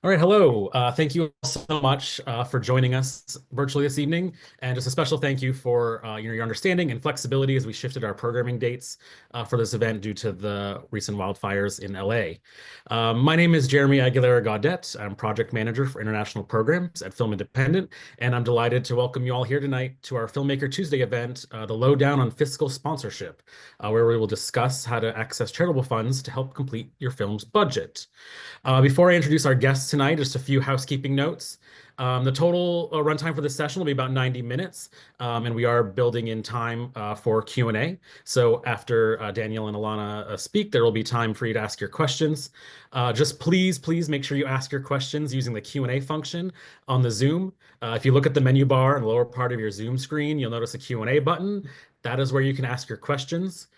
All right, hello. Thank you all so much for joining us virtually this evening, and just a special thank you for your understanding and flexibility as we shifted our programming dates for this event due to the recent wildfires in LA. My name is Jeremy Aguilera Gaudet. I'm project manager for international programs at Film Independent, and I'm delighted to welcome you all here tonight to our Filmmaker Tuesday event, the Lowdown on Fiscal Sponsorship, where we will discuss how to access charitable funds to help complete your film's budget. Before I introduce our guests tonight, just a few housekeeping notes. The total runtime for this session will be about 90 minutes, and we are building in time for Q&A. So after Daniel and Alana speak, there will be time for you to ask your questions. Just please make sure you ask your questions using the Q&A function on the Zoom. If you look at the menu bar in the lower part of your Zoom screen, you'll notice a Q&A button. That is where you can ask your questions.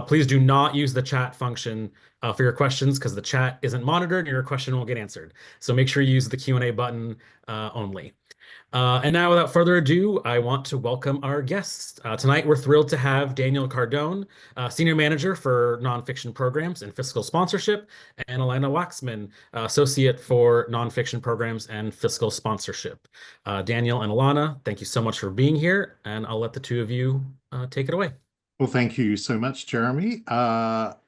Please do not use the chat function for your questions because the chat isn't monitored and your question won't get answered. So make sure you use the Q&A button only. And now, without further ado, I want to welcome our guests. Tonight, we're thrilled to have Daniel Cardone, Senior Manager for Nonfiction Programs and Fiscal Sponsorship, and Alana Waxman, Associate for Nonfiction Programs and Fiscal Sponsorship. Daniel and Alana, thank you so much for being here, and I'll let the two of you take it away. Well, thank you so much, Jeremy.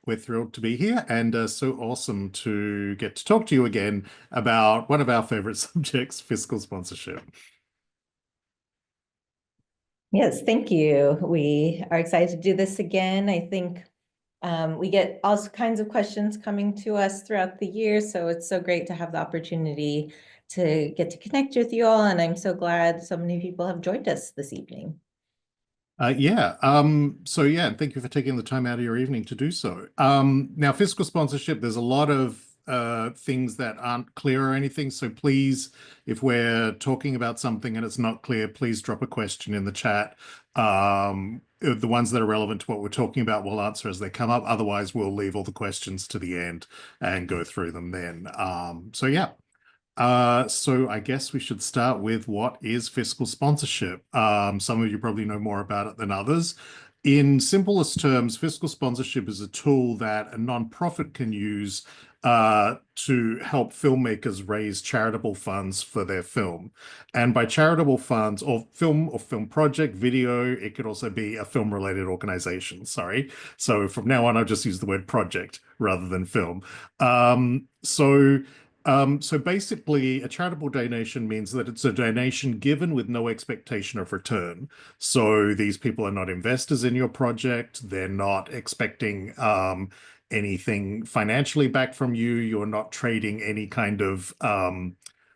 We're thrilled to be here and so awesome to get to talk to you again about one of our favorite subjects, fiscal sponsorship. Yes, thank you. We are excited to do this again. I think we get all kinds of questions coming to us throughout the year, so it's so great to have the opportunity to get to connect with you all, and I'm so glad so many people have joined us this evening. Thank you for taking the time out of your evening to do so. Now, fiscal sponsorship, there's a lot of things that aren't clear or anything. So please, if we're talking about something and it's not clear, please drop a question in the chat. The ones that are relevant to what we're talking about, we'll answer as they come up. Otherwise, we'll leave all the questions to the end and go through them then. So I guess we should start with what is fiscal sponsorship. Some of you probably know more about it than others. In simplest terms, fiscal sponsorship is a tool that a nonprofit can use to help filmmakers raise charitable funds for their film. And by charitable funds, or film project, video, it could also be a film-related organization, sorry. So from now on, I'll just use the word project rather than film. So basically, a charitable donation means that it's a donation given with no expectation of return. So these people are not investors in your project. They're not expecting anything financially back from you. You're not trading any kind of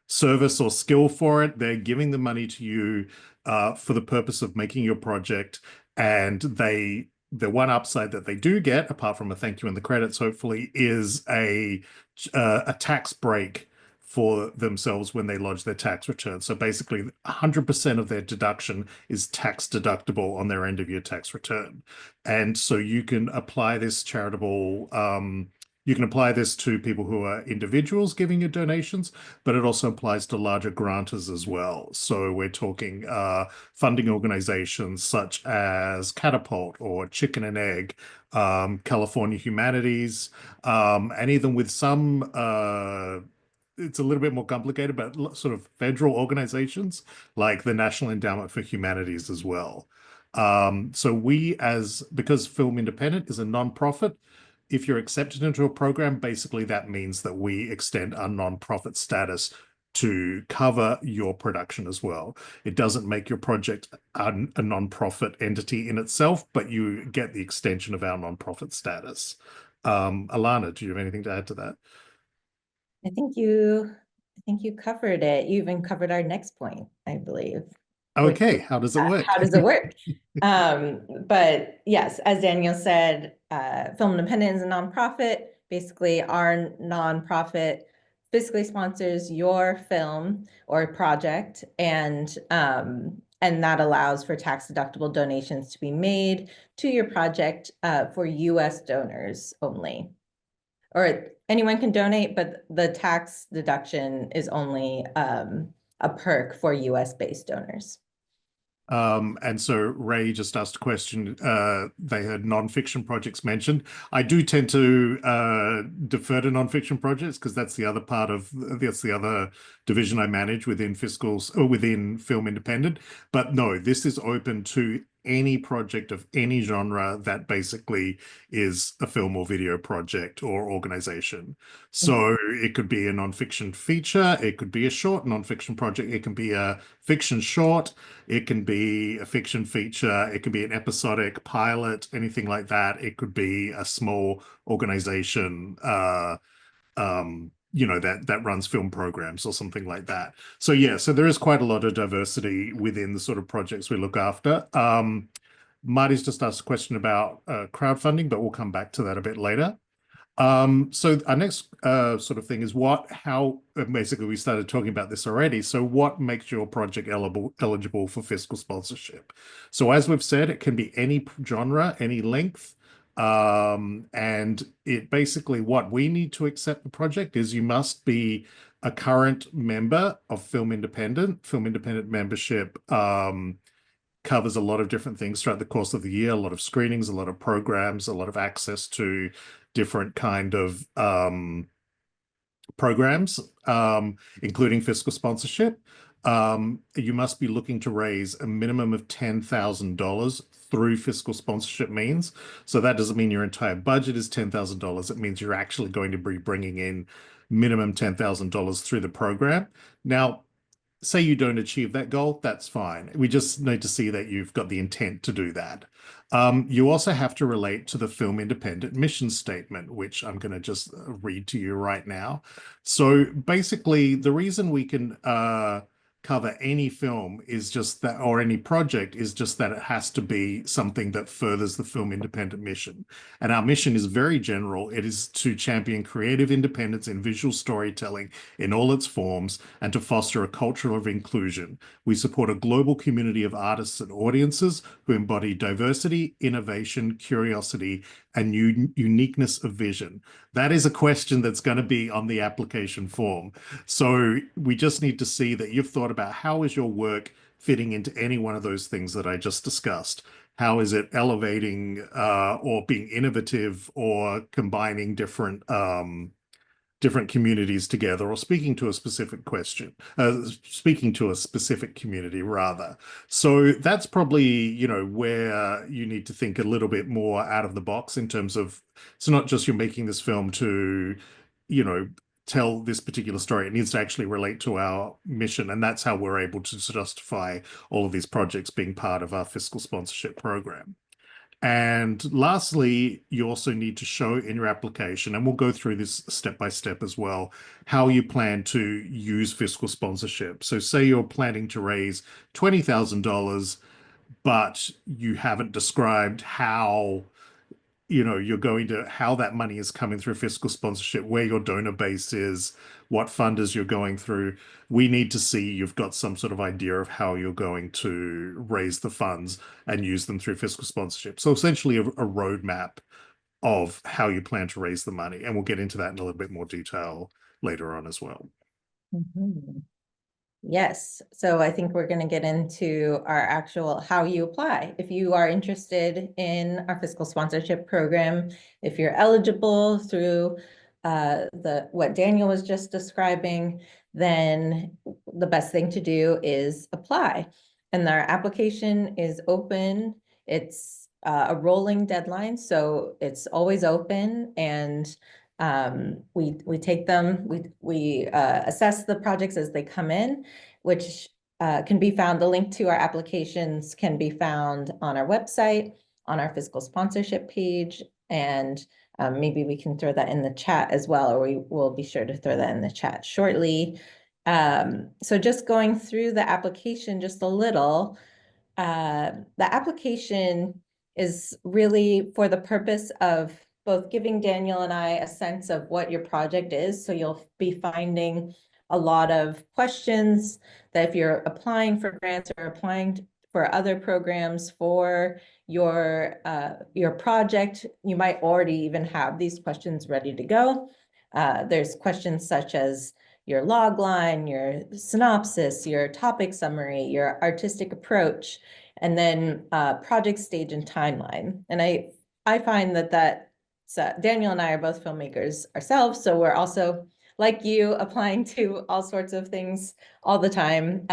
service or skill for it. They're giving the money to you for the purpose of making your project, and the one upside that they do get, apart from a thank you in the credits, hopefully, is a tax break for themselves when they lodge their tax return. So basically, 100% of their deduction is tax deductible on their end of year tax return. And so you can apply this you can apply this to people who are individuals giving you donations, but it also applies to larger grantors as well. So we're talking funding organizations such as Catapult or Chicken and Egg, California Humanities, and even with some, it's a little bit more complicated, but sort of federal organizations like the National Endowment for Humanities as well. Because Film Independent is a nonprofit, if you're accepted into a program, basically that means that we extend our nonprofit status to cover your production as well. It doesn't make your project a nonprofit entity in itself, but you get the extension of our nonprofit status. Alana, do you have anything to add to that? I think you covered it. You even covered our next point, I believe. Okay, how does it work? How does it work? But yes, as Daniel said, Film Independent is a nonprofit. Basically, our nonprofit fiscally sponsors your film or project, and that allows for tax deductible donations to be made to your project for U.S. donors only. Or anyone can donate, but the tax deduction is only a perk for US-based donors. And so Ray just asked a question. They heard nonfiction projects mentioned. I do tend to defer to nonfiction projects because that's the other division I manage within Fiscals or within Film Independent. But no, this is open to any project of any genre that basically is a film or video project or organization. So it could be a nonfiction feature, it could be a short nonfiction project, it can be a fiction short. It can be a fiction feature, it could be an episodic pilot, anything like that. It could be a small organization, that runs film programs or something like that. So yeah, so there is quite a lot of diversity within the sort of projects we look after. Marty's just asked a question about crowdfunding, but we'll come back to that a bit later. So our next sort of thing is how basically we started talking about this already. So what makes your project eligible for fiscal sponsorship? So as we've said, it can be any genre, any length. And it basically what we need to accept the project is you must be a current member of Film Independent. Film Independent membership covers a lot of different things throughout the course of the year, a lot of screenings, a lot of programs, a lot of access to different kind of programs, including fiscal sponsorship. You must be looking to raise a minimum of $10,000 through fiscal sponsorship means. So that doesn't mean your entire budget is $10,000. It means you're actually going to be bringing in minimum $10,000 through the program. Now, say you don't achieve that goal, that's fine. We just need to see that you've got the intent to do that. You also have to relate to the Film Independent mission statement, which I'm going to just read to you right now. So basically, the reason we can cover any film is just that, or any project is just that it has to be something that furthers the Film Independent mission. And our mission is very general. It is to champion creative independence in visual storytelling in all its forms and to foster a culture of inclusion. We support a global community of artists and audiences who embody diversity, innovation, curiosity, and uniqueness of vision. That is a question that's going to be on the application form. So we just need to see that you've thought about how is your work fitting into any one of those things that I just discussed. How is it elevating or being innovative or combining different communities together or speaking to a specific speaking to a specific community rather. So that's probably, where you need to think a little bit more out of the box in terms of, it's not just you're making this film to, tell this particular story. It needs to actually relate to our mission. And that's how we're able to justify all of these projects being part of our fiscal sponsorship program. And lastly, you also need to show in your application, and we'll go through this step by step as well, how you plan to use fiscal sponsorship. So say you're planning to raise $20,000, but you haven't described how how that money is coming through fiscal sponsorship, where your donor base is, what funders you're going through. We need to see you've got some sort of idea of how you're going to raise the funds and use them through fiscal sponsorship. So essentially a roadmap of how you plan to raise the money. And we'll get into that in a little bit more detail later on as well. Mm-hmm. Yes, so I think we're going to get into our actual how you apply. If you are interested in our fiscal sponsorship program, if you're eligible through what Daniel was just describing, then the best thing to do is apply. And our application is open. It's a rolling deadline, so it's always open, and we take them, we assess the projects as they come in, which can be found, the link to our applications can be found on our website, on our fiscal sponsorship page, and maybe we can throw that in the chat as well, or we will be sure to throw that in the chat shortly. So just going through the application just a little, the application is really for the purpose of both giving Daniel and I a sense of what your project is. So you'll be finding a lot of questions that if you're applying for grants or applying for other programs for your project, you might already even have these questions ready to go. There's questions such as, your log line, your synopsis, your topic summary, your artistic approach, and then project stage and timeline. And I find that Daniel and I are both filmmakers ourselves, so we're also, like you, applying to all sorts of things all the time.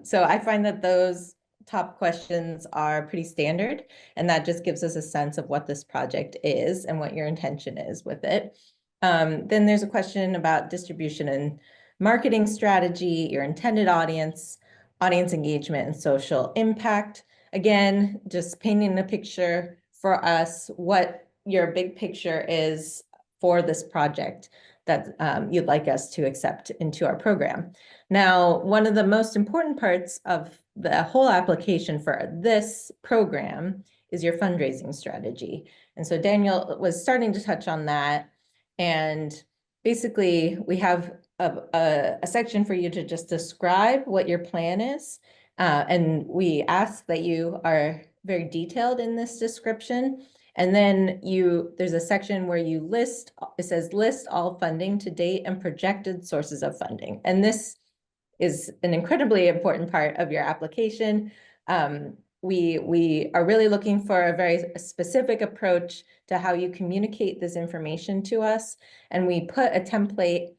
So I find that those top questions are pretty standard, and that just gives us a sense of what this project is and what your intention is with it. Then there's a question about distribution and marketing strategy, your intended audience, audience engagement, and social impact. Again, just painting the picture for us, what your big picture is for this project that you'd like us to accept into our program. Now, one of the most important parts of the whole application for this program is your fundraising strategy. And so Daniel was starting to touch on that. And basically, we have a section for you to just describe what your plan is. And we ask that you are very detailed in this description. And then there's a section where you list, it says list all funding to date and projected sources of funding. And this is an incredibly important part of your application. We are really looking for a very specific approach to how you communicate this information to us. And we put a template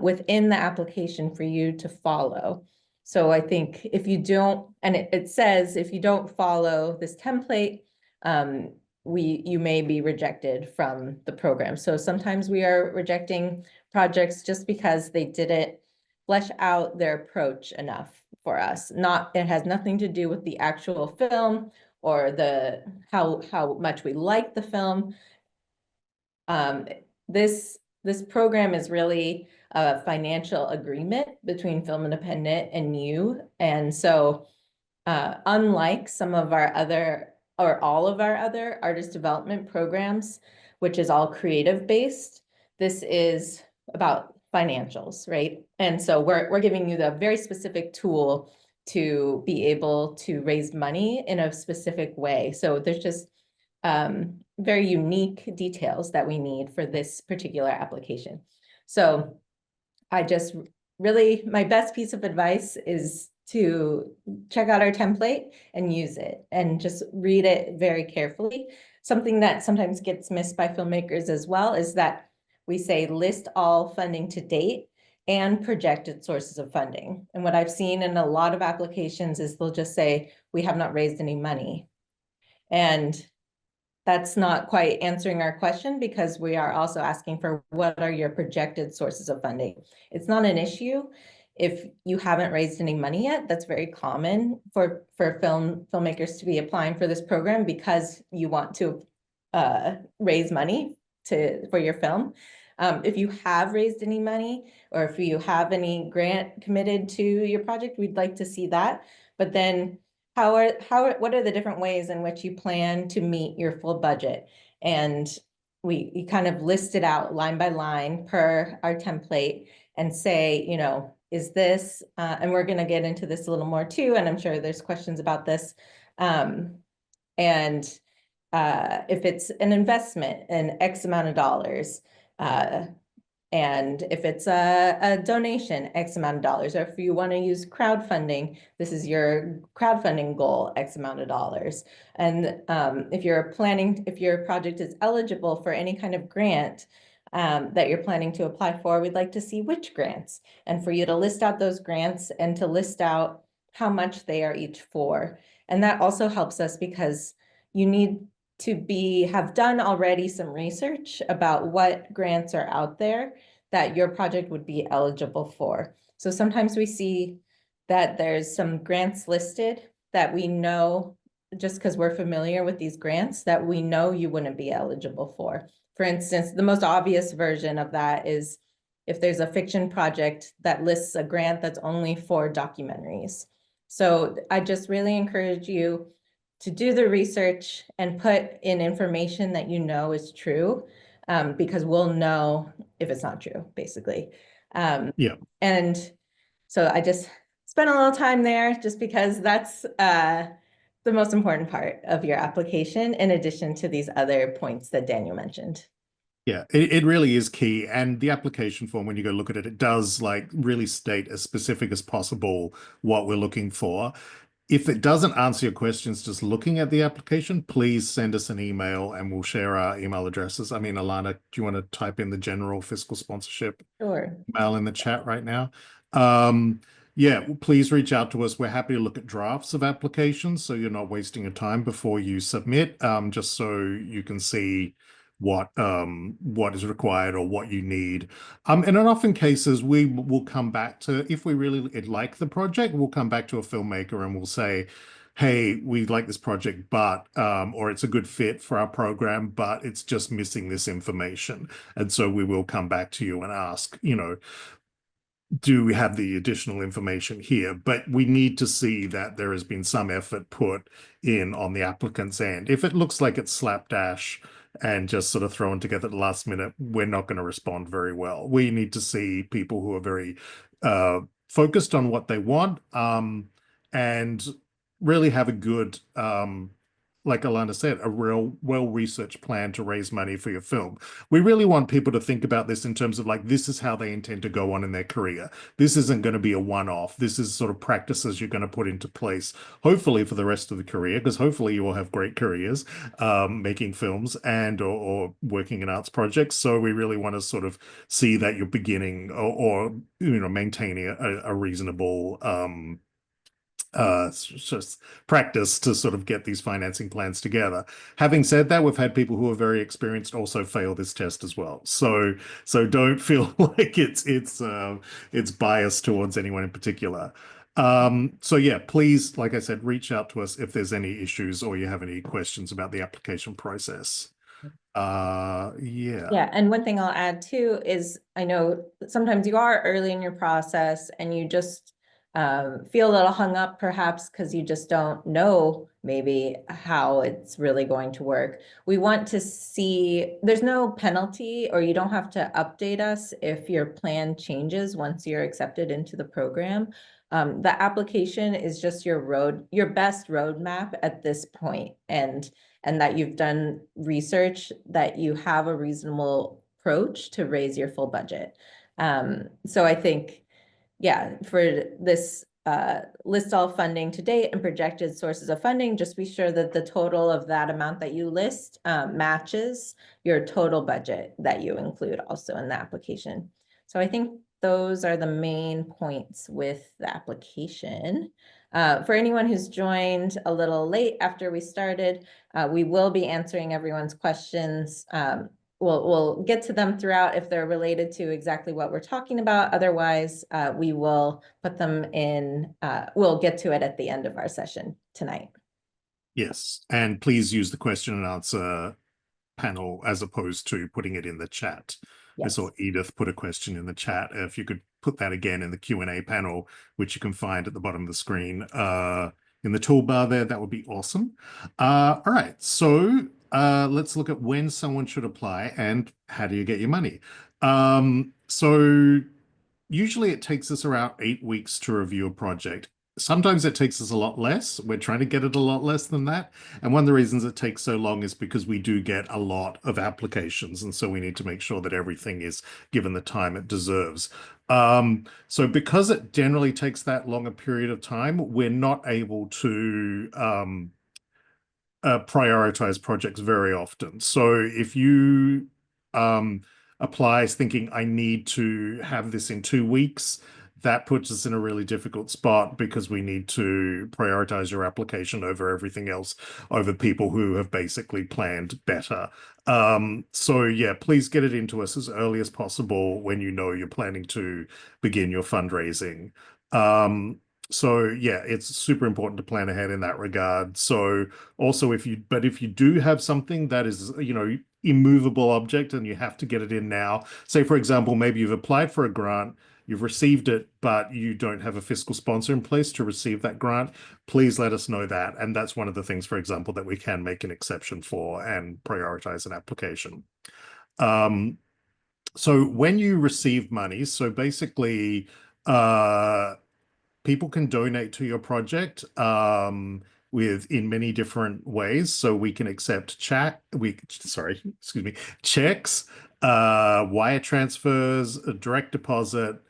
within the application for you to follow. So I think if you don't, and it says if you don't follow this template, you may be rejected from the program. So sometimes we are rejecting projects just because they didn't flesh out their approach enough for us. It has nothing to do with the actual film or how much we like the film. This program is really a financial agreement between Film Independent and you. And so unlike some of our other, or all of our other artist development programs, which is all creative based, this is about financials, right? And so we're giving you the very specific tool to be able to raise money in a specific way. So there's just very unique details that we need for this particular application. So I just really, my best piece of advice is to check out our template and use it and just read it very carefully. Something that sometimes gets missed by filmmakers as well is that we say list all funding to date and projected sources of funding. And what I've seen in a lot of applications is they'll just say, we have not raised any money. And that's not quite answering our question, because we are also asking for what are your projected sources of funding. It's not an issue if you haven't raised any money yet. That's very common for filmmakers to be applying for this program because you want to raise money for your film. If you have raised any money, or if you have any grant committed to your project, we'd like to see that. But then what are the different ways in which you plan to meet your full budget? And we kind of list it out line by line per our template and say, is this, and we're going to get into this a little more too, and I'm sure there's questions about this. And if it's an investment in X amount of dollars, and if it's a donation, X amount of dollars, or if you want to use crowdfunding, this is your crowdfunding goal, X amount of dollars. And if your project is eligible for any kind of grant that you're planning to apply for, we'd like to see which grants, and for you to list out those grants and to list out how much they are each for. And that also helps us because you need to have done already some research about what grants are out there that your project would be eligible for. So sometimes we see that there's some grants listed that we know, just because we're familiar with these grants, that we know you wouldn't be eligible for. For instance, the most obvious version of that is if there's a fiction project that lists a grant that's only for documentaries. So I just really encourage you to do the research and put in information that you know is true, because we'll know if it's not true, basically. Yeah. And so I just spent a little time there just because that's the most important part of your application, in addition to these other points that Daniel mentioned. Yeah, it really is key. And the application form, when you go look at it, it does like really state as specific as possible what we're looking for. If it doesn't answer your questions just looking at the application, please send us an email and we'll share our email addresses. I mean, Alana, do you want to type in the general fiscal sponsorship Sure. email in the chat right now? Yeah, please reach out to us. We're happy to look at drafts of applications so you're not wasting your time before you submit, just so you can see what is required or what you need. And in often cases, we will come back to, if we really like the project, we'll come back to a filmmaker and we'll say, hey, we like this project, but, or it's a good fit for our program, but it's just missing this information. And so we will come back to you and ask, do we have the additional information here? But we need to see that there has been some effort put in on the applicant's end. If it looks like it's slapdash and just sort of thrown together at the last minute, we're not going to respond very well. We need to see people who are very focused on what they want, and really have a good, like Alana said, a real well-researched plan to raise money for your film. We really want people to think about this in terms of like, this is how they intend to go on in their career. This isn't going to be a one-off. This is sort of practices you're going to put into place, hopefully for the rest of the career, because hopefully you will have great careers making films and or working in arts projects. So we really want to sort of see that you're beginning or maintaining a reasonable just practice to sort of get these financing plans together. Having said that, we've had people who are very experienced also fail this test as well. So don't feel like it's biased towards anyone in particular. So yeah, please, like I said, reach out to us if there's any issues or you have any questions about the application process. Yeah. Yeah, and one thing I'll add too is I know sometimes you are early in your process and you just feel a little hung up perhaps because you just don't know maybe how it's really going to work. We want to see, there's no penalty or you don't have to update us if your plan changes once you're accepted into the program. The application is just your best roadmap at this point, and that you've done research, that you have a reasonable approach to raise your full budget. So I think, yeah, for this list all funding to date and projected sources of funding, just be sure that the total of that amount that you list matches your total budget that you include also in the application. So I think those are the main points with the application. For anyone who's joined a little late after we started, we will be answering everyone's questions. We'll get to them throughout if they're related to exactly what we're talking about. Otherwise, we will put them in, we'll get to it at the end of our session tonight. Yes, and please use the question and answer panel as opposed to putting it in the chat. I Yes. saw Edith put a question in the chat. If you could put that again in the Q&A panel, which you can find at the bottom of the screen in the toolbar there, that would be awesome. All right, so let's look at when someone should apply and how do you get your money. So usually it takes us around 8 weeks to review a project. Sometimes it takes us a lot less. We're trying to get it a lot less than that. And one of the reasons it takes so long is because we do get a lot of applications. And so we need to make sure that everything is given the time it deserves. So because it generally takes that long a period of time, we're not able to prioritize projects very often. So if you applies thinking I need to have this in 2 weeks, that puts us in a really difficult spot because we need to prioritize your application over everything else, over people who have basically planned better. So yeah, please get it into us as early as possible when you know you're planning to begin your fundraising. So yeah, it's super important to plan ahead in that regard. So also if you do have something that is, immovable object and you have to get it in now, say for example, maybe you've applied for a grant, you've received it, but you don't have a fiscal sponsor in place to receive that grant, please let us know that. And that's one of the things, for example, that we can make an exception for and prioritize an application. So when you receive money, so basically, people can donate to your project in many different ways. So we can accept checks, Wire transfers, a direct deposit,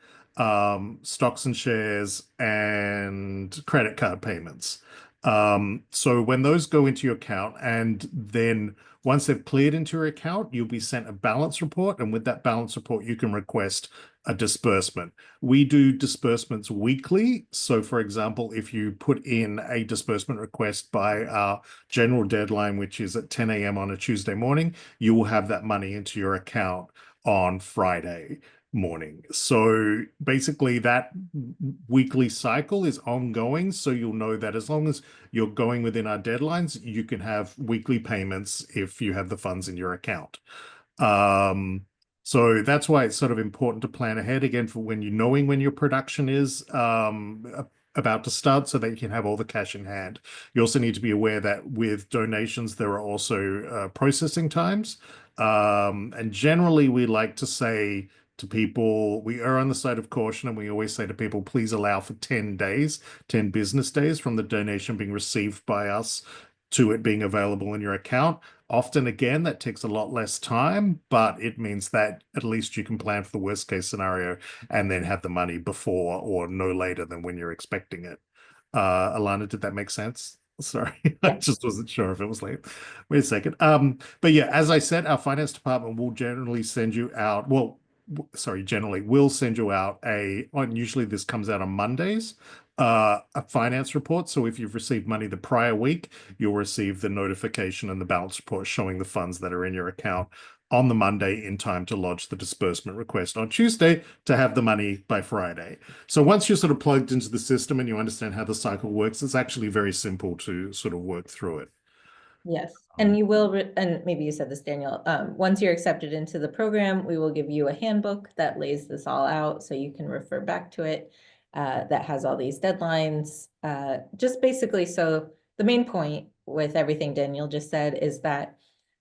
stocks and shares, and credit card payments. So when those go into your account, and then once they've cleared into your account, you'll be sent a balance report, and with that balance report, you can request a disbursement. We do disbursements weekly. So, for example, if you put in a disbursement request by our general deadline, which is at 10 a.m. on a Tuesday morning, you will have that money into your account on Friday morning. So basically that weekly cycle is ongoing. So you'll know that as long as you're going within our deadlines, you can have weekly payments if you have the funds in your account. So that's why it's sort of important to plan ahead again for when you're knowing when your production is about to start so that you can have all the cash in hand. You also need to be aware that with donations, there are also processing times. And generally, we like to say to people, we are on the side of caution, and we always say to people, please allow for 10 days, 10 business days from the donation being received by us to it being available in your account. Often, again, that takes a lot less time, but it means that at least you can plan for the worst case scenario and then have the money before or no later than when you're expecting it. Alana, did that make sense? Sorry, I Yeah. just wasn't sure if it was late. Wait a second. But yeah, as I said, our finance department will generally send you out, well, sorry, generally will send you out usually this comes out on Mondays, a finance report. So if you've received money the prior week, you'll receive the notification and the balance report showing the funds that are in your account on the Monday in time to lodge the disbursement request on Tuesday to have the money by Friday. So once you're sort of plugged into the system and you understand how the cycle works, it's actually very simple to sort of work through it. Yes, and you will, and maybe you said this, Daniel, once you're accepted into the program, we will give you a handbook that lays this all out so you can refer back to it, that has all these deadlines. Just basically, so the main point with everything Daniel just said is that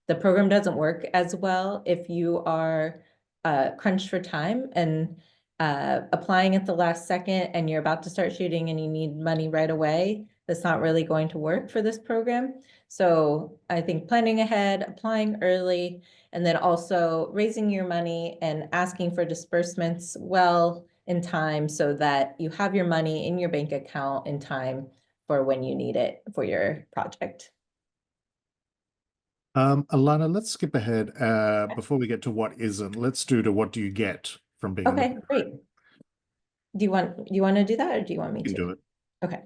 the program doesn't work as well if you are crunched for time and applying at the last second and you're about to start shooting and you need money right away. That's not really going to work for this program. So I think planning ahead, applying early, and then also raising your money and asking for disbursements well in time so that you have your money in your bank account in time for when you need it for your project. Alana, let's skip ahead. Before we get to what isn't, let's do to what do you get from being in the Okay, great. Do you want to do that or do you want me You can to? do it. Okay.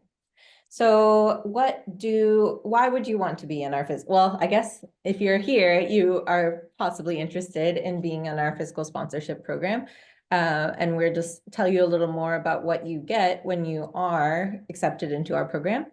So why would you want to be in our fiscal? Well, I guess if you're here, you are possibly interested in being in our fiscal sponsorship program. And we're just tell you a little more about what you get when you are accepted into our program.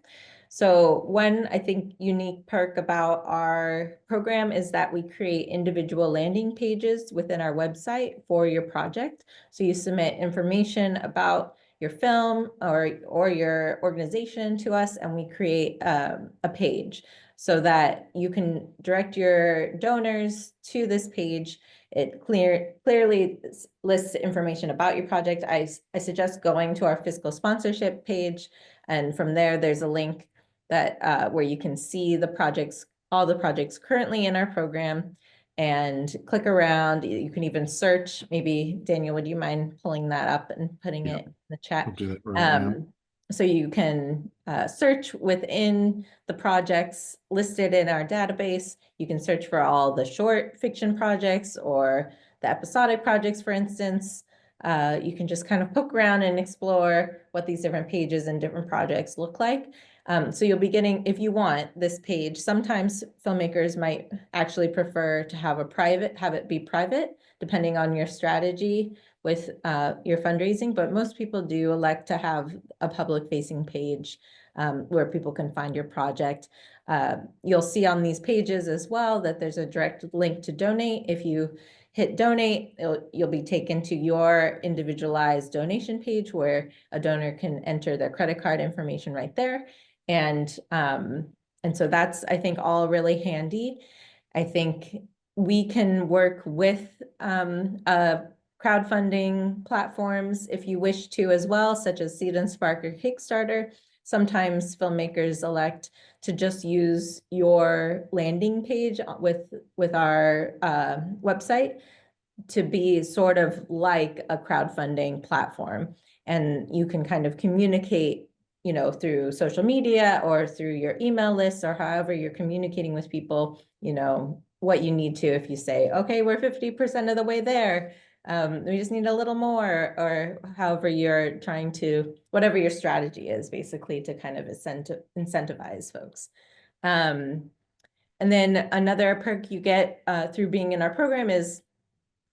So one, I think, unique perk about our program is that we create individual landing pages within our website for your project. So you submit information about your film or your organization to us, and we create a page so that you can direct your donors to this page. It clearly lists information about your project. I suggest going to our fiscal sponsorship page, and from there, there's a link that where you can see all the projects currently in our program, and click around. You can even search. Maybe Daniel, would you mind pulling that up and putting it in the chat? I'll do that right now. So you can search within the projects listed in our database. You can search for all the short fiction projects or the episodic projects, for instance. You can just kind of poke around and explore what these different pages and different projects look like. So you'll be getting, if you want this page, sometimes filmmakers might actually prefer to have it be private, depending on your strategy with your fundraising, but most people do elect to have a public facing page where people can find your project. You'll see on these pages as well that there's a direct link to donate. If you hit donate, you'll be taken to your individualized donation page where a donor can enter their credit card information right there. And so that's, I think, all really handy. I think we can work with crowdfunding platforms if you wish to as well, such as Seed and Spark or Kickstarter. Sometimes filmmakers elect to just use your landing page with our website. to be sort of like a crowdfunding platform. And you can kind of communicate, through social media or through your email lists or however you're communicating with people, what you need to, if you say, okay, we're 50% of the way there. We just need a little more, or however you're trying to, whatever your strategy is, basically, to kind of incentivize folks. And then another perk you get through being in our program is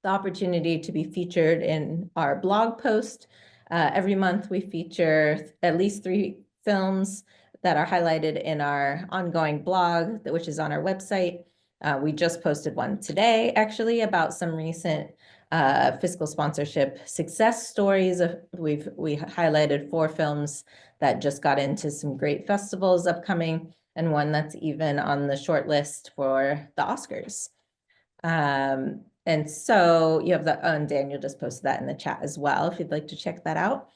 the opportunity to be featured in our blog post. Every month we feature at least 3 films that are highlighted in our ongoing blog, which is on our website. We just posted one today, actually, about some recent fiscal sponsorship success stories. We highlighted 4 films that just got into some great festivals upcoming, and one that's even on the short list for the Oscars. And so you have and Daniel just posted that in the chat as well, if you'd like to check that out.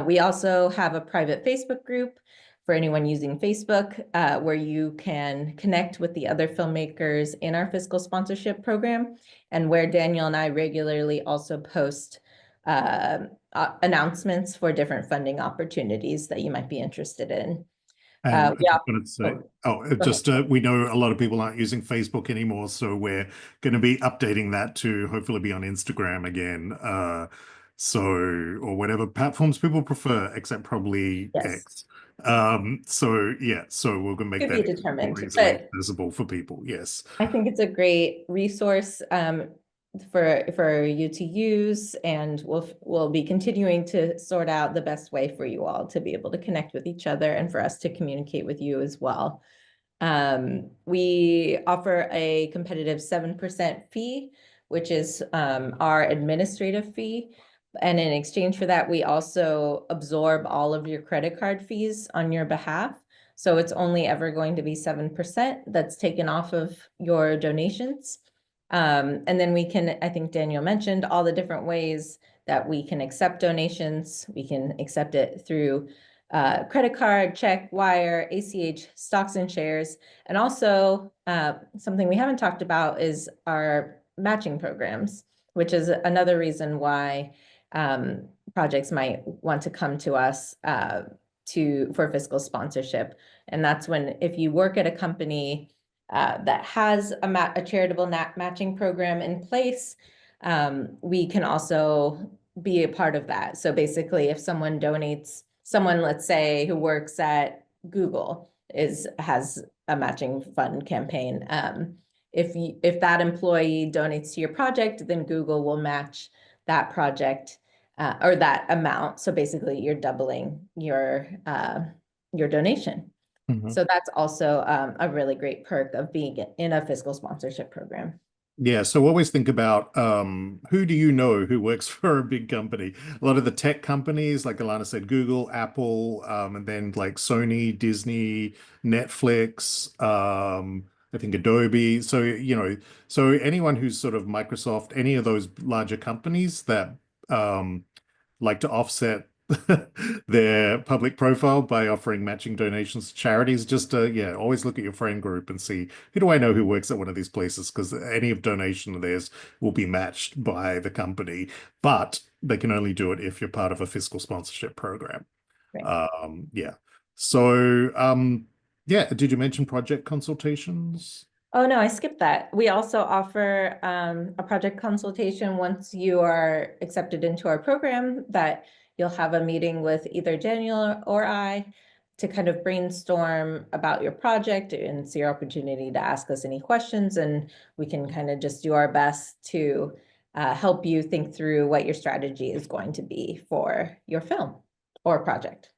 We also have a private Facebook group for anyone using Facebook, where you can connect with the other filmmakers in our fiscal sponsorship program, and where Daniel and I regularly also post announcements for different funding opportunities that you might be interested in. And I just Yeah. wanted to say, Go ahead. we know a lot of people aren't using Facebook anymore, so we're going to be updating that to hopefully be on Instagram again. Or whatever platforms people prefer, except probably Yes, X. So yeah, so we're going to make to be that determined, more easily but accessible for people. Yes. I think it's a great resource for you to use, and we'll be continuing to sort out the best way for you all to be able to connect with each other and for us to communicate with you as well. We offer a competitive 7% fee, which is our administrative fee. And in exchange for that, we also absorb all of your credit card fees on your behalf. So it's only ever going to be 7% that's taken off of your donations. And then we can, I think Daniel mentioned all the different ways that we can accept donations. We can accept it through credit card, check, wire, ACH, stocks and shares. And also something we haven't talked about is our matching programs, which is another reason why projects might want to come to us for fiscal sponsorship. And that's when, if you work at a company that has a charitable matching program in place, we can also be a part of that. So basically, if someone donates, someone, let's say, who works at Google has a matching fund campaign. If that employee donates to your project, then Google will match that project or that amount. So basically, you're doubling your donation. Mhm. So that's also a really great perk of being in a fiscal sponsorship program. Yeah, so always think about who do you know who works for a big company? A lot of the tech companies, like Alana said, Google, Apple, and then like Sony, Disney, Netflix, I think Adobe. So, so anyone who's sort of Microsoft, any of those larger companies that like to offset their public profile by offering matching donations to charities. Just yeah, always look at your friend group and see, who do I know who works at one of these places, because any of donation of theirs will be matched by the company, but they can only do it if you're part of a fiscal sponsorship program. Right. Yeah. So yeah, did you mention project consultations? Oh, no, I skipped that. We also offer a project consultation once you are accepted into our program, that you'll have a meeting with either Daniel or I to kind of brainstorm about your project, and it's your opportunity to ask us any questions, and we can kind of just do our best to help you think through what your strategy is going to be for your film or project.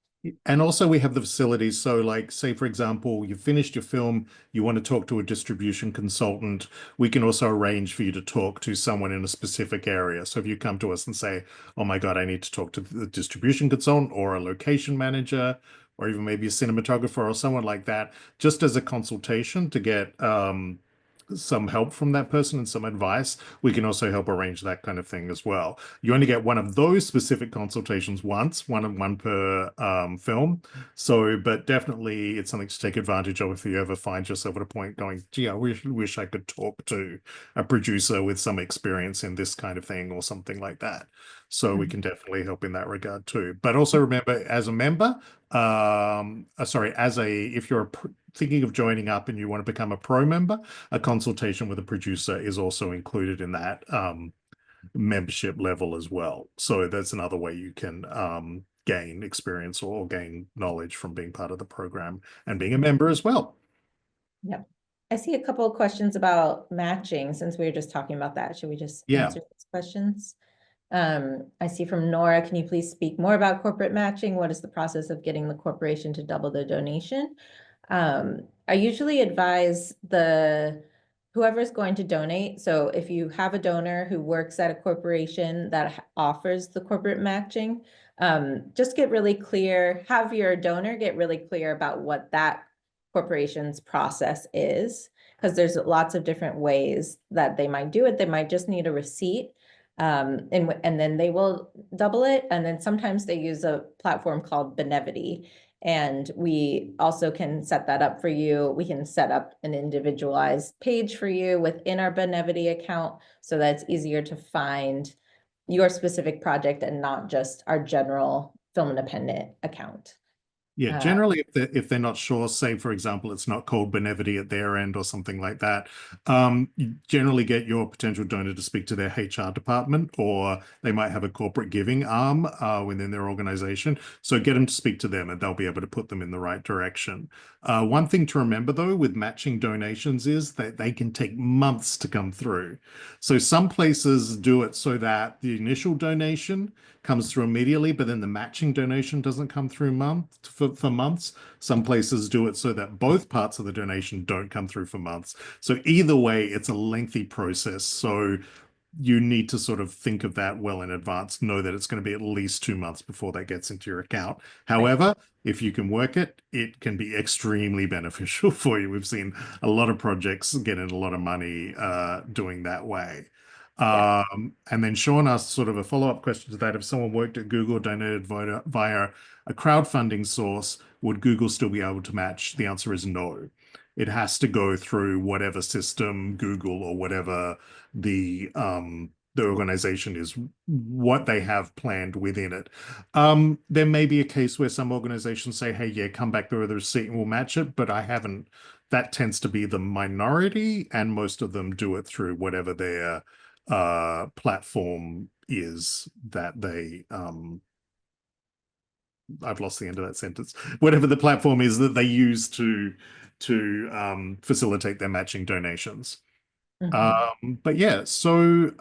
And also we have the facilities. So like, say, for example, you finished your film, you want to talk to a distribution consultant, we can also arrange for you to talk to someone in a specific area. So if you come to us and say, oh my God, I need to talk to the distribution consultant or a location manager, or even maybe a cinematographer or someone like that, just as a consultation to get some help from that person and some advice, we can also help arrange that kind of thing as well. You only get one of those specific consultations once, one per film. So, but definitely it's something to take advantage of if you ever find yourself at a point going, gee, I wish I could talk to a producer with some experience in this kind of thing or something like that. So we can definitely help in that regard too. But also remember, as a member, sorry, if you're thinking of joining up and you want to become a pro member, a consultation with a producer is also included in that membership level as well. So that's another way you can gain experience or gain knowledge from being part of the program and being a member as well. Yep. I see a couple of questions about matching since we were just talking about that. Should we just answer these questions? I see from Nora, can you please speak more about corporate matching? What is the process of getting the corporation to double their donation? I usually advise whoever's going to donate. So if you have a donor who works at a corporation that offers the corporate matching, just get really clear, have your donor get really clear about what that corporation's process is, because there's lots of different ways that they might do it. They might just need a receipt. And then they will double it. And then sometimes they use a platform called Benevity. And we also can set that up for you. We can set up an individualized page for you within our Benevity account so that it's easier to find your specific project and not just our general Film Independent account. Yeah, generally, if they're not sure, say, for example, it's not called Benevity at their end or something like that, you generally get your potential donor to speak to their HR department, or they might have a corporate giving arm within their organization. So get them to speak to them and they'll be able to put them in the right direction. One thing to remember, though, with matching donations is that they can take months to come through. So some places do it so that the initial donation comes through immediately, but then the matching donation doesn't come through for months. Some places do it so that both parts of the donation don't come through for months. So either way, it's a lengthy process. So you need to sort of think of that well in advance, know that it's going to be at least 2 months before that gets into your account. However, if you can work it, it can be extremely beneficial for you. We've seen a lot of projects get in a lot of money doing that way. And then Sean asked sort of a follow-up question to that. If someone worked at Google, donated via a crowdfunding source, would Google still be able to match? The answer is no. It has to go through whatever system, Google or whatever the organization is, what they have planned within it. There may be a case where some organizations say, hey, yeah, come back there with a receipt and we'll match it, but I haven't. That tends to be the minority, and most of them do it through whatever their platform is that they I've lost the end of that sentence. Whatever the platform is that they use to facilitate their matching donations. But yeah, so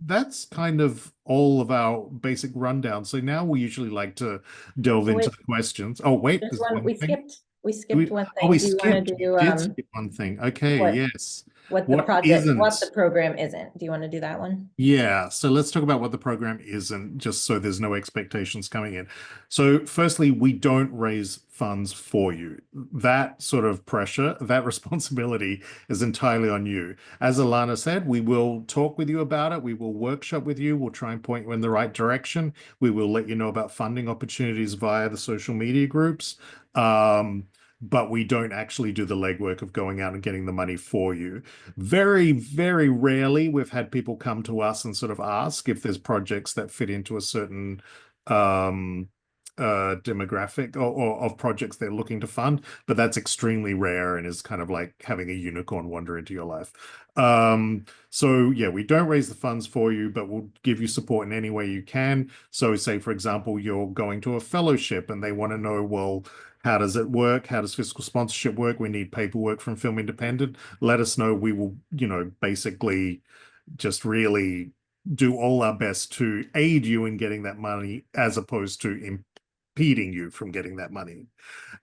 that's kind of all of our basic rundown. So now we usually like to delve into the questions. Oh, wait, there's there's one one thing. we skipped one Oh, thing. we Do you want skipped. to We do did skip one thing. Okay, yes. what the Isn't? program isn't? Do you want to do that one? Yeah, so let's talk about what the program isn't, just so there's no expectations coming in. So firstly, we don't raise funds for you. That sort of pressure, that responsibility is entirely on you. As Alana said, we will talk with you about it. We will workshop with you. We'll try and point you in the right direction. We will let you know about funding opportunities via the social media groups. But we don't actually do the legwork of going out and getting the money for you. Very, very rarely we've had people come to us and sort of ask if there's projects that fit into a certain demographic or of projects they're looking to fund, but that's extremely rare and is kind of like having a unicorn wander into your life. So yeah, we don't raise the funds for you, but we'll give you support in any way you can. So say, for example, you're going to a fellowship and they want to know, well, how does it work? How does fiscal sponsorship work? We need paperwork from Film Independent. Let us know. We will, basically just really do all our best to aid you in getting that money as opposed to impeding you from getting that money.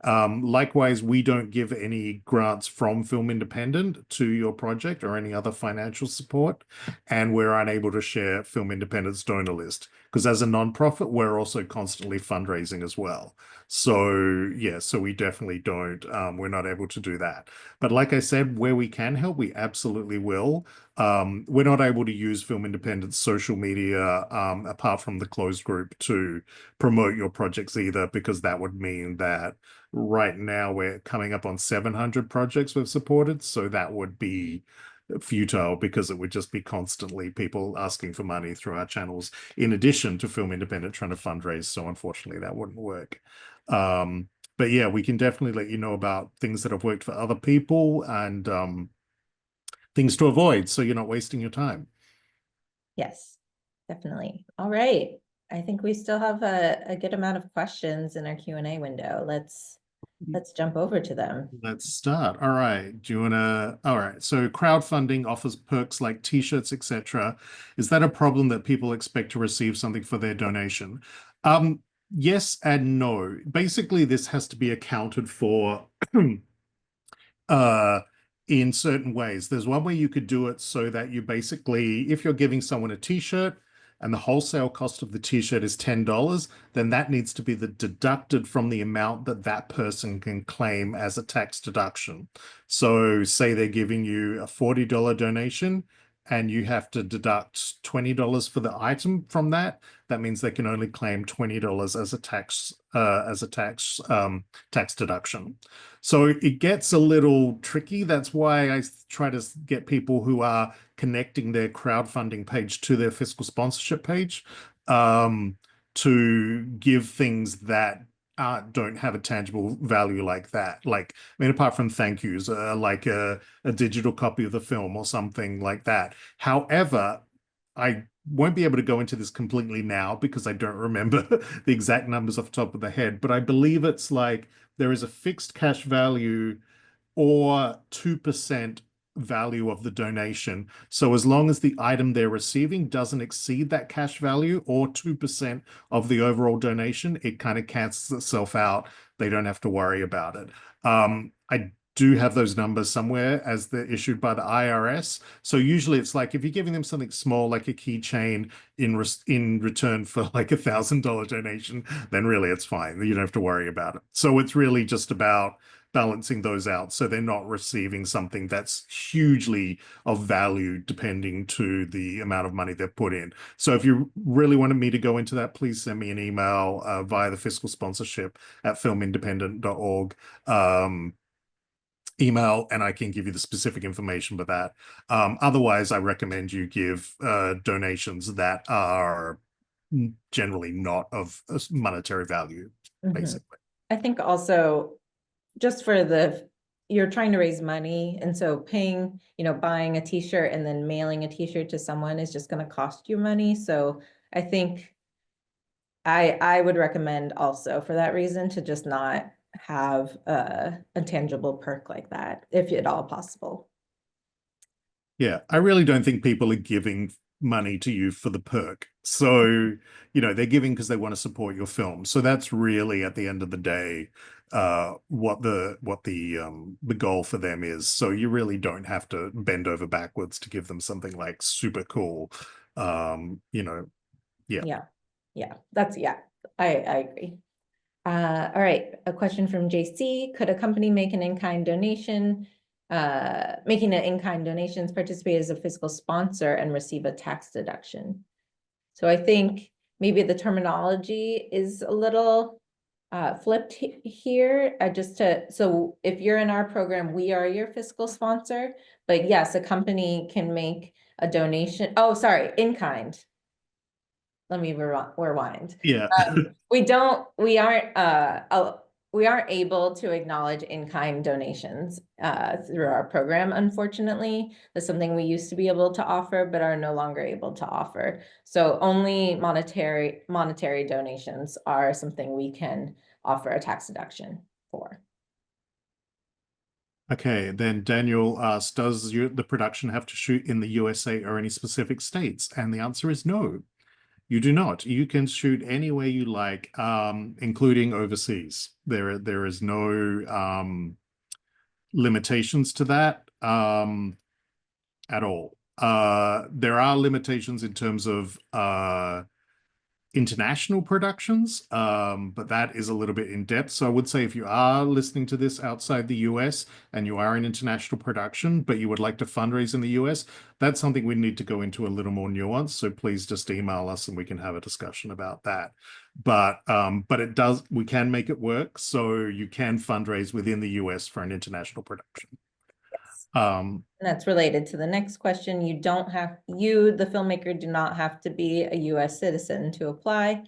Likewise, we don't give any grants from Film Independent to your project or any other financial support, and we're unable to share Film Independent's donor list. because as a nonprofit, we're also constantly fundraising as well. So yeah, so we definitely don't, we're not able to do that. But like I said, where we can help, we absolutely will. We're not able to use Film Independent's social media, apart from the closed group, to promote your projects either, because that would mean that right now we're coming up on 700 projects we've supported. So that would be futile, because it would just be constantly people asking for money through our channels, in addition to Film Independent trying to fundraise. So unfortunately, that wouldn't work. But yeah, we can definitely let you know about things that have worked for other people, and things to avoid, so you're not wasting your time. Yes, definitely. All right. I think we still have a good amount of questions in our Q&A window. Let's jump over to them. Let's start. All right. Do you want to? All right. So crowdfunding offers perks like t-shirts, etc. Is that a problem that people expect to receive something for their donation? Yes and no. Basically, this has to be accounted for uh, in certain ways. There's one way you could do it so that you basically, if you're giving someone a t-shirt and the wholesale cost of the t-shirt is $10, then that needs to be deducted from the amount that that person can claim as a tax deduction. So say they're giving you a $40 donation and you have to deduct $20 for the item from that. That means they can only claim $20 as a tax deduction. So it gets a little tricky. That's why I try to get people who are connecting their crowdfunding page to their fiscal sponsorship page, to give things that don't have a tangible value like that. Like, I mean, apart from thank yous, like a digital copy of the film or something like that. However, I won't be able to go into this completely now because I don't remember the exact numbers off the top of the head, but I believe it's like there is a fixed cash value or 2% value of the donation. So as long as the item they're receiving doesn't exceed that cash value or 2% of the overall donation, it kind of cancels itself out. They don't have to worry about it. I do have those numbers somewhere as they're issued by the IRS. So usually it's like if you're giving them something small like a keychain in return for like $1,000 donation, then really it's fine. You don't have to worry about it. So it's really just about balancing those out so they're not receiving something that's hugely of value depending to the amount of money they've put in. So if you really wanted me to go into that, please send me an email via the fiscal sponsorship at filmindependent.org email, and I can give you the specific information for that. Otherwise, I recommend you give donations that are generally not of monetary value, basically. I think also just for you're trying to raise money, and so paying, buying a t-shirt and then mailing a t-shirt to someone is just going to cost you money. So I think I would recommend also for that reason to just not have a tangible perk like that, if at all possible. Yeah, I really don't think people are giving money to you for the perk. So, they're giving because they want to support your film. So that's really at the end of the day what the goal for them is. So you really don't have to bend over backwards to give them something like super cool. Yeah. Yeah, I agree. All right, a question from JC. Could a company make an in-kind donation, making an in-kind donations, participate as a fiscal sponsor and receive a tax deduction? So I think maybe the terminology is a little flipped here. So if you're in our program, we are your fiscal sponsor, but yes, a company can make a donation. Oh, sorry, in-kind. Let me rewind. Yeah. We aren't able to acknowledge in-kind donations through our program, unfortunately. That's something we used to be able to offer, but are no longer able to offer. So only monetary donations are something we can offer a tax deduction for. Okay, then Daniel asks, does the production have to shoot in the USA or any specific states? And the answer is no. You do not. You can shoot anywhere you like, including overseas. There is no limitations to that at all. There are limitations in terms of international productions, but that is a little bit in depth. So I would say if you are listening to this outside the US and you are in international production, but you would like to fundraise in the US, that's something we need to go into a little more nuance. So please just email us and we can have a discussion about that. But it does, we can make it work. So you can fundraise within the US for an international production. And that's related to the next question. You don't have, the filmmaker, do not have to be a US citizen to apply.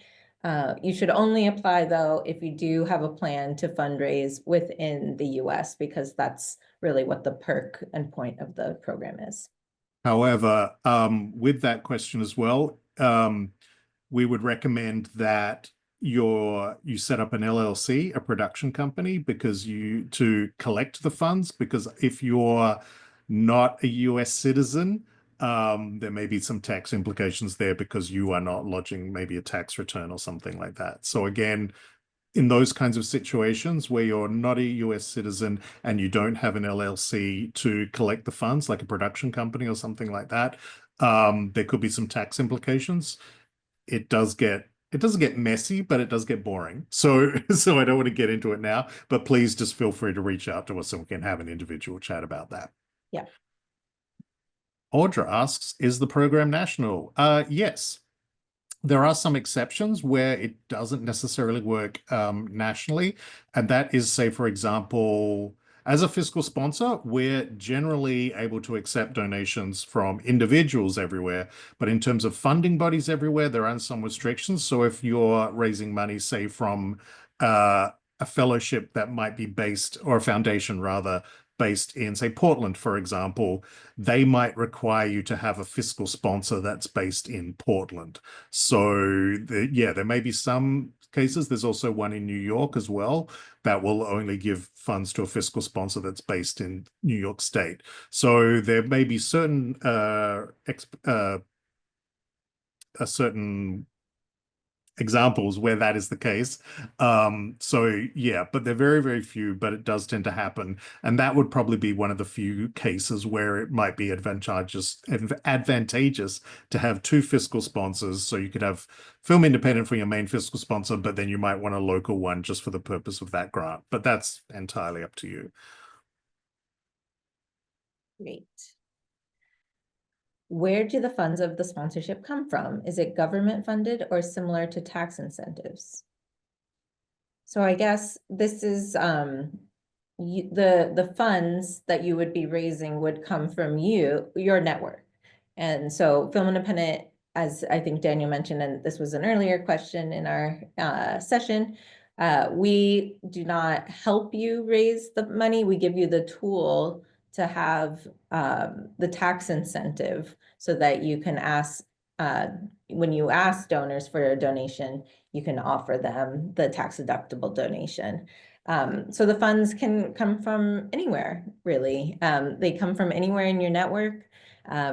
You should only apply though if you do have a plan to fundraise within the US, because that's really what the perk and point of the program is. However, with that question as well, we would recommend that you set up an LLC, a production company, to collect the funds, because if you're not a US citizen, there may be some tax implications there because you are not lodging maybe a tax return or something like that. So again, in those kinds of situations where you're not a US citizen and you don't have an LLC to collect the funds, like a production company or something like that, there could be some tax implications. It doesn't get messy, but it does get boring. So I don't want to get into it now, but please just feel free to reach out to us and we can have an individual chat about that. Yeah. Audra asks, is the program national? Yes. There are some exceptions where it doesn't necessarily work nationally. And that is, say, for example, as a fiscal sponsor, we're generally able to accept donations from individuals everywhere. But in terms of funding bodies everywhere, there are some restrictions. So if you're raising money, say, from a fellowship that might be based, or a foundation rather, based in, say, Portland, for example, they might require you to have a fiscal sponsor that's based in Portland. So, there may be some cases. There's also one in New York as well that will only give funds to a fiscal sponsor that's based in New York State. So there may be certain certain examples where that is the case. So yeah, but they're very, very few, but it does tend to happen. And that would probably be one of the few cases where it might be advantageous to have two fiscal sponsors. So you could have Film Independent for your main fiscal sponsor, but then you might want a local one just for the purpose of that grant. But that's entirely up to you. Great. Where do the funds of the sponsorship come from? Is it government funded or similar to tax incentives? So I guess this is the funds that you would be raising would come from your network. And so Film Independent, as I think Daniel mentioned, and this was an earlier question in our session, we do not help you raise the money. We give you the tool to have the tax incentive so that you can ask, when you ask donors for a donation, you can offer them the tax deductible donation. So the funds can come from anywhere, really. They come from anywhere in your network,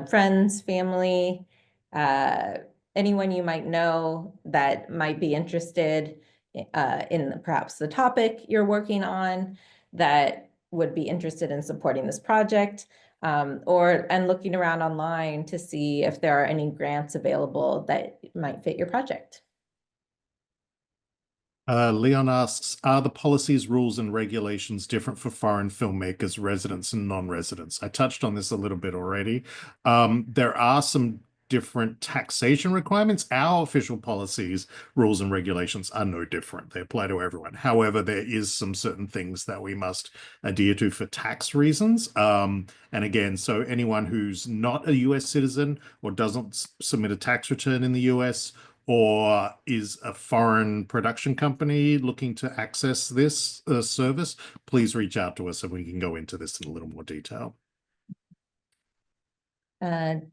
friends, family, anyone you might know that might be interested in perhaps the topic you're working on, that would be interested in supporting this project, and looking around online to see if there are any grants available that might fit your project. Leon asks, are the policies, rules, and regulations different for foreign filmmakers, residents, and non-residents? I touched on this a little bit already. There are some different taxation requirements. Our official policies, rules, and regulations are no different. They apply to everyone. However, there is some certain things that we must adhere to for tax reasons. And again, so anyone who's not a US citizen or doesn't submit a tax return in the US, or is a foreign production company looking to access this service, please reach out to us and we can go into this in a little more detail.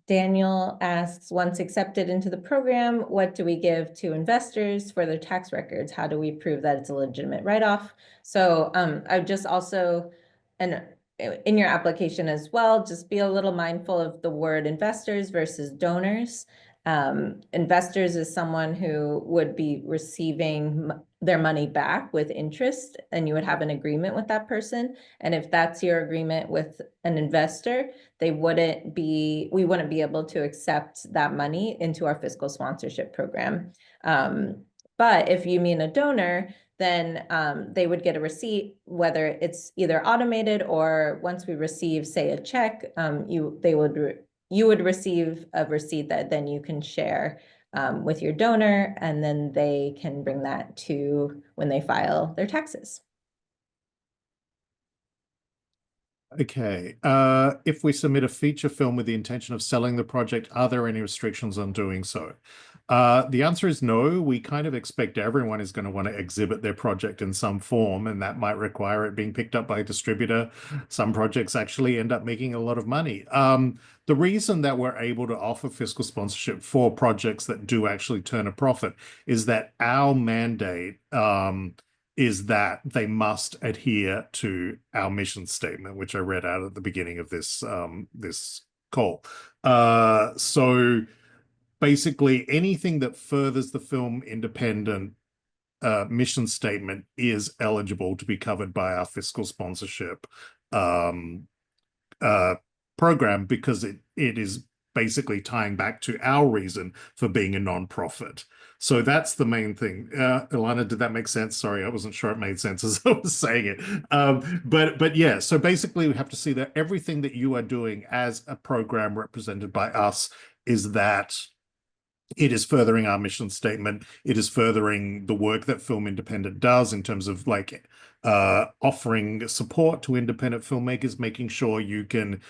Daniel asks, once accepted into the program, what do we give to investors for their tax records? How do we prove that it's a legitimate write-off? So I just also, and in your application as well, just be a little mindful of the word investors versus donors. Investors is someone who would be receiving their money back with interest, and you would have an agreement with that person. And if that's your agreement with an investor, we wouldn't be able to accept that money into our fiscal sponsorship program. But if you mean a donor, then they would get a receipt, whether it's either automated or once we receive, say, a check, you would receive a receipt that then you can share with your donor, and then they can bring that to when they file their taxes. Okay. If we submit a feature film with the intention of selling the project, are there any restrictions on doing so? The answer is no. We kind of expect everyone is going to want to exhibit their project in some form, and that might require it being picked up by a distributor. Some projects actually end up making a lot of money. The reason that we're able to offer fiscal sponsorship for projects that do actually turn a profit is that our mandate is that they must adhere to our mission statement, which I read out at the beginning of this call. So basically, anything that furthers the film independent mission statement is eligible to be covered by our fiscal sponsorship program, because it is basically tying back to our reason for being a nonprofit. So that's the main thing. Ilana, did that make sense? Sorry, I wasn't sure it made sense as I was saying it. But yeah, so basically we have to see that everything that you are doing as a program represented by us is that it is furthering our mission statement. It is furthering the work that Film Independent does in terms of like offering support to independent filmmakers, making sure you can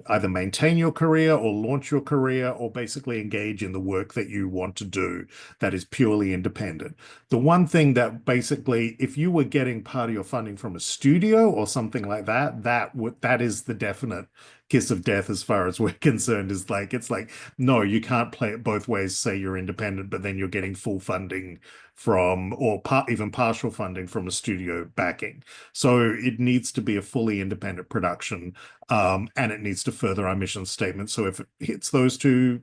either maintain your career or launch your career, or basically engage in the work that you want to do that is purely independent. The one thing that basically, if you were getting part of your funding from a studio or something like that, that is the definite kiss of death as far as we're concerned. Is like, it's like, no, you can't play it both ways. Say you're independent, but then you're getting full funding from, or even partial funding from a studio backing. So it needs to be a fully independent production, and it needs to further our mission statement. So if it hits those two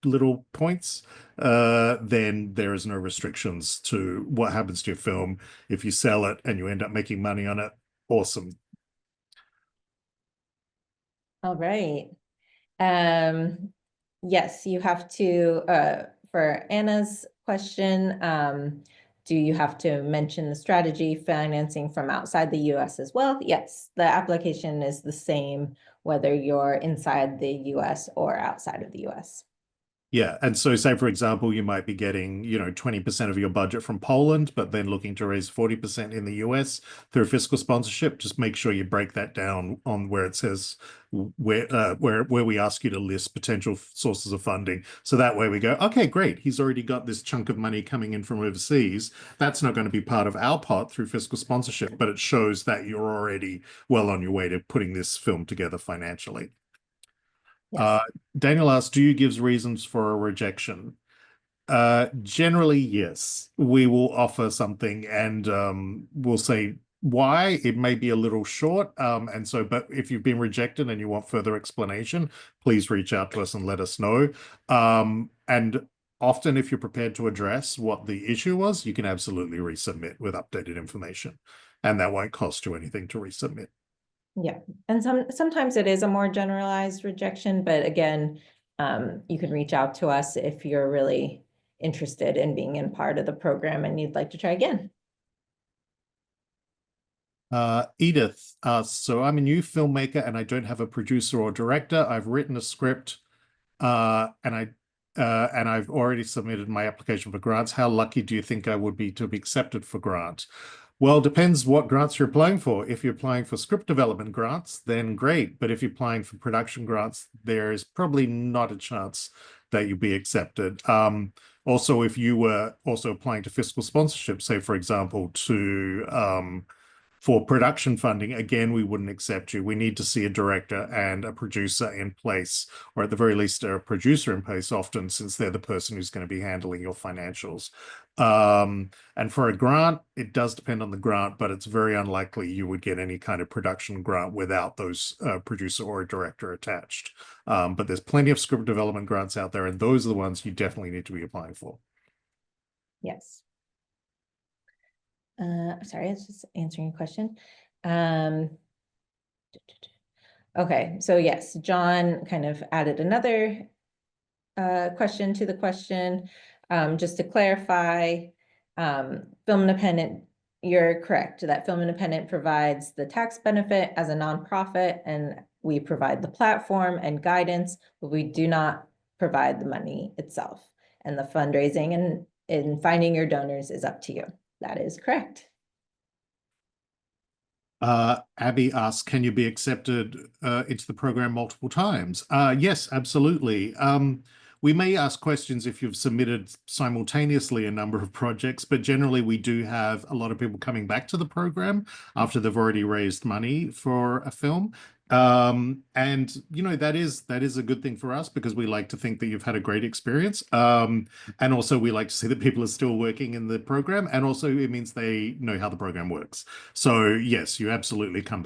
little points, then there is no restrictions to what happens to your film. If you sell it and you end up making money on it, awesome. All right. Yes, you have to, for Anna's question, do you have to mention the strategy financing from outside the US as well? Yes, the application is the same whether you're inside the US or outside of the US. Yeah, and so say, for example, you might be getting, 20% of your budget from Poland, but then looking to raise 40% in the US through fiscal sponsorship. Just make sure you break that down on where it says where we ask you to list potential sources of funding. So that way we go, okay, great. He's already got this chunk of money coming in from overseas. That's not going to be part of our pot through fiscal sponsorship, but it shows that you're already well on your way to putting this film together financially. Yes. Daniel asks, do you give reasons for a rejection? Generally, yes. We will offer something and we'll say why. It may be a little short. But if you've been rejected and you want further explanation, please reach out to us and let us know. And often, if you're prepared to address what the issue was, you can absolutely resubmit with updated information. And that won't cost you anything to resubmit. Yeah, and sometimes it is a more generalized rejection, but again, you can reach out to us if you're really interested in being in part of the program and you'd like to try again. Edith asks, so I'm a new filmmaker and I don't have a producer or director. I've written a script and I've already submitted my application for grants. How lucky do you think I would be to be accepted for grant? Well, depends what grants you're applying for. If you're applying for script development grants, then great. But if you're applying for production grants, there is probably not a chance that you'll be accepted. Also, if you were also applying to fiscal sponsorship, say, for example, for production funding, again, we wouldn't accept you. We need to see a director and a producer in place, or at the very least, a producer in place often, since they're the person who's going to be handling your financials. And for a grant, it does depend on the grant, but it's very unlikely you would get any kind of production grant without those producer or a director attached. But there's plenty of script development grants out there, and those are the ones you definitely need to be applying for. Yes. Sorry, I was just answering a question. Okay, so yes, John kind of added another question to the question. Just to clarify, Film Independent, you're correct that Film Independent provides the tax benefit as a nonprofit, and we provide the platform and guidance, but we do not provide the money itself. And the fundraising and finding your donors is up to you. That is correct. Abby asks, can you be accepted into the program multiple times? Yes, absolutely. We may ask questions if you've submitted simultaneously a number of projects, but generally we do have a lot of people coming back to the program after they've already raised money for a film. And you know, that is a good thing for us because we like to think that you've had a great experience. And also we like to see that people are still working in the program, and also it means they know how the program works. So yes, you absolutely can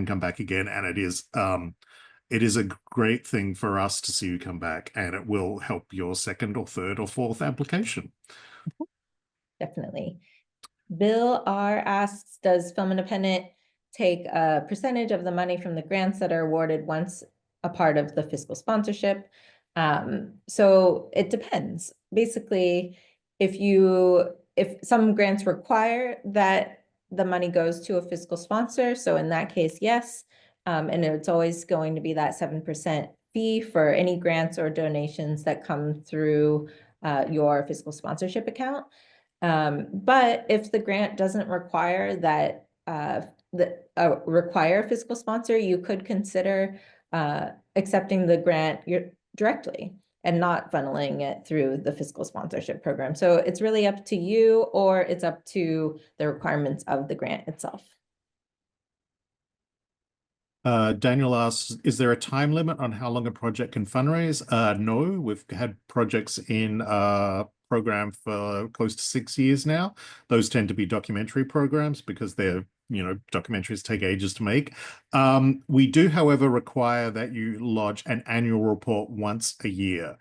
come back again, and it is a great thing for us to see you come back, and it will help your second or third or fourth application. Definitely. Bill R asks, does Film Independent take a percentage of the money from the grants that are awarded once a part of the fiscal sponsorship? So it depends. Basically, if some grants require that the money goes to a fiscal sponsor, so in that case, yes. And it's always going to be that 7% fee for any grants or donations that come through your fiscal sponsorship account. But if the grant doesn't require that require a fiscal sponsor, you could consider accepting the grant directly and not funneling it through the fiscal sponsorship program. So it's really up to you, or it's up to the requirements of the grant itself. Daniel asks, is there a time limit on how long a project can fundraise? No, we've had projects in program for close to 6 years now. Those tend to be documentary programs because they're, you know, documentaries take ages to make. We do, however, require that you lodge an annual report once a year.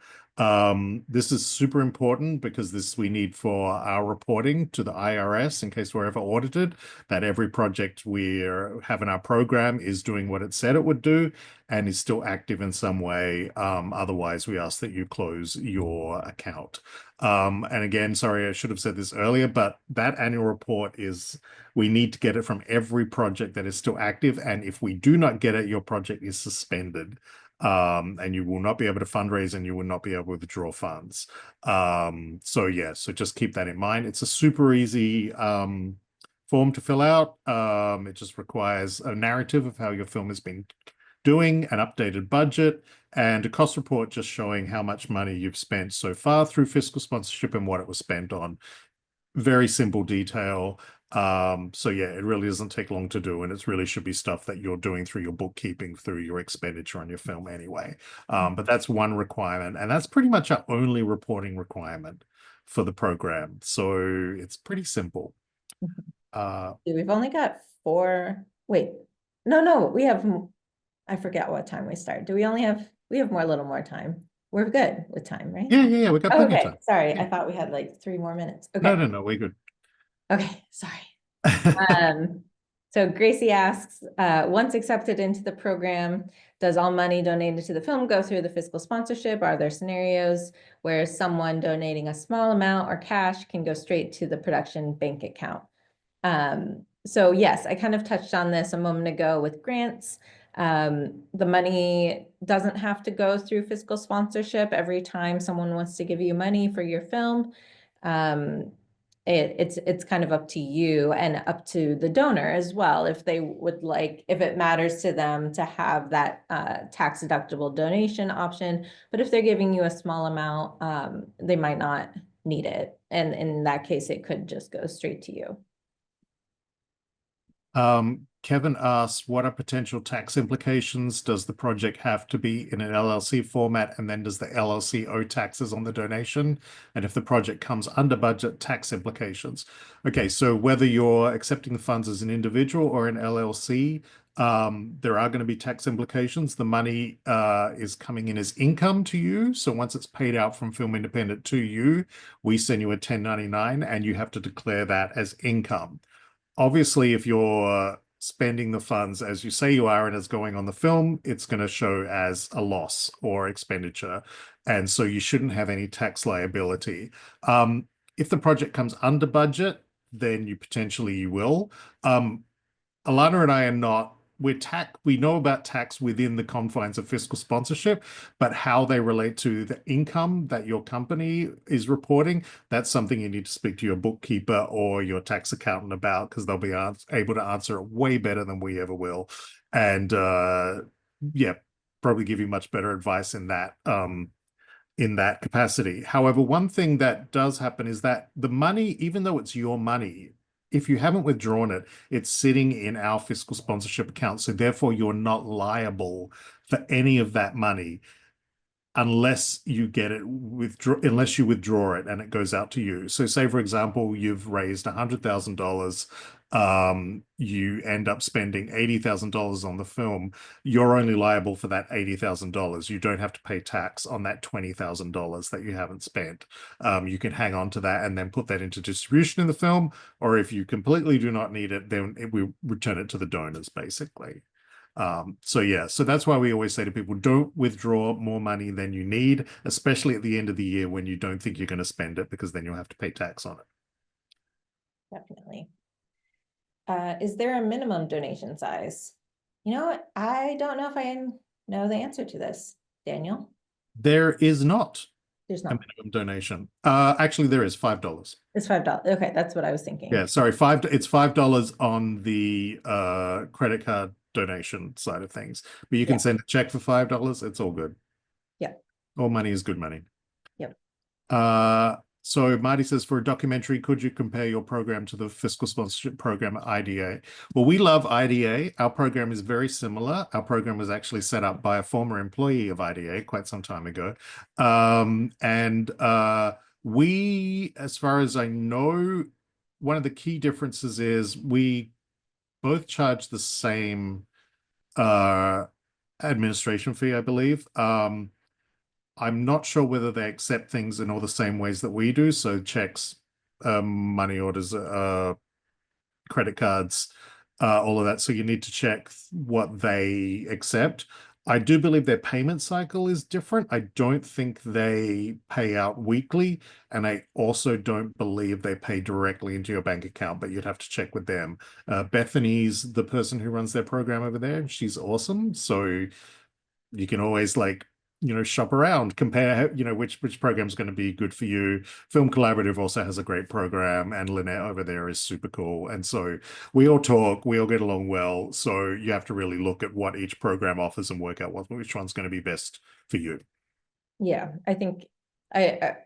This is super important because this we need for our reporting to the IRS in case we're ever audited, that every project we have in our program is doing what it said it would do and is still active in some way. Otherwise, we ask that you close your account. And again, sorry, I should have said this earlier, but that annual report is, we need to get it from every project that is still active. And if we do not get it, your project is suspended. And you will not be able to fundraise and you will not be able to withdraw funds. So yeah, so just keep that in mind. It's a super easy form to fill out. It just requires a narrative of how your film has been doing, an updated budget, and a cost report just showing how much money you've spent so far through fiscal sponsorship and what it was spent on. Very simple detail. So yeah, it really doesn't take long to do, and it really should be stuff that you're doing through your bookkeeping, through your expenditure on your film anyway. But that's one requirement, and that's pretty much our only reporting requirement for the program. So it's pretty simple. We've only got 4. Wait, no, we have, I forget what time we start. Do we only have, we have a little more time. We're good with time, right? Yeah, we got plenty of time. Sorry, Yeah. I thought we had like 3 more minutes. Okay. No, we're good. Okay, sorry. So Gracie asks, once accepted into the program, does all money donated to the film go through the fiscal sponsorship? Are there scenarios where someone donating a small amount or cash can go straight to the production bank account? So yes, I kind of touched on this a moment ago with grants. The money doesn't have to go through fiscal sponsorship every time someone wants to give you money for your film. It's kind of up to you and up to the donor as well, if they would like, if it matters to them to have that tax deductible donation option. But if they're giving you a small amount, they might not need it. And in that case, it could just go straight to you. Kevin asks, what are potential tax implications? Does the project have to be in an LLC format? And then does the LLC owe taxes on the donation? And if the project comes under budget, tax implications. Okay, so whether you're accepting the funds as an individual or an LLC, there are going to be tax implications. The money is coming in as income to you. So once it's paid out from Film Independent to you, we send you a 1099 and you have to declare that as income. Obviously, if you're spending the funds as you say you are and it's going on the film, it's going to show as a loss or expenditure. And so you shouldn't have any tax liability. If the project comes under budget, then you potentially will. Alana and I are not, we know about tax within the confines of fiscal sponsorship, but how they relate to the income that your company is reporting, that's something you need to speak to your bookkeeper or your tax accountant about, because they'll be able to answer it way better than we ever will. And yeah, probably give you much better advice in that capacity. However, one thing that does happen is that the money, even though it's your money, if you haven't withdrawn it, it's sitting in our fiscal sponsorship account. So therefore, you're not liable for any of that money unless you get it unless you withdraw it and it goes out to you. So say, for example, you've raised $100,000, you end up spending $80,000 on the film, you're only liable for that $80,000. You don't have to pay tax on that $20,000 that you haven't spent. You can hang on to that and then put that into distribution in the film, or if you completely do not need it, then we return it to the donors, basically. So yeah, so that's why we always say to people, don't withdraw more money than you need, especially at the end of the year when you don't think you're going to spend it, because then you'll have to pay tax on it. Definitely. Is there a minimum donation size? You know what? I don't know if I know the answer to this, Daniel. There is not There's a not. minimum donation. Actually, there is $5. It's $5. Okay, that's what I was thinking. Yeah, sorry, it's $5 on the credit card donation side of things. But you can send a check for $5. It's all good. Yeah. All money is good money. Yep. So Marty says, for a documentary, could you compare your program to the fiscal sponsorship program at IDA? Well, we love IDA. Our program is very similar. Our program was actually set up by a former employee of IDA quite some time ago. We, as far as I know, one of the key differences is we both charge the same administration fee, I believe. I'm not sure whether they accept things in all the same ways that we do. So checks, money orders, credit cards, all of that. So you need to check what they accept. I do believe their payment cycle is different. I don't think they pay out weekly. And I also don't believe they pay directly into your bank account, but you'd have to check with them. Bethany's the person who runs their program over there. She's awesome. So you can always shop around, compare, which program is going to be good for you. Film Collaborative also has a great program, and Lynette over there is super cool. And so we all talk, we all get along well. So you have to really look at what each program offers and work out which one's going to be best for you. Yeah, I think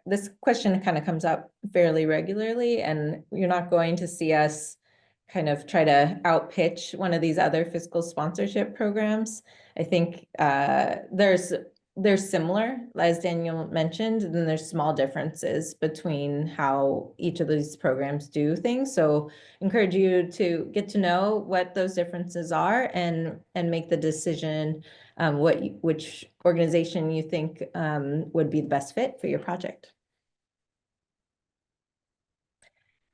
this question kind of comes up fairly regularly, and you're not going to see us kind of try to outpitch one of these other fiscal sponsorship programs. I think they're similar, as Daniel mentioned, and then there's small differences between how each of these programs do things. So encourage you to get to know what those differences are and make the decision which organization you think would be the best fit for your project.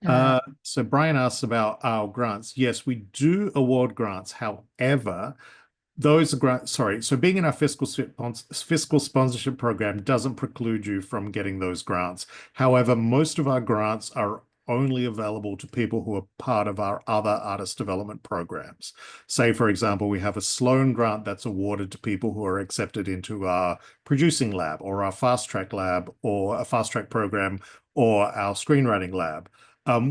So Brian asks about our grants. Yes, we do award grants. However, those are grants, sorry. So being in our fiscal sponsorship program doesn't preclude you from getting those grants. However, most of our grants are only available to people who are part of our other artist development programs. Say, for example, we have a Sloan grant that's awarded to people who are accepted into our producing lab or our fast track lab or a fast track program or our screenwriting lab.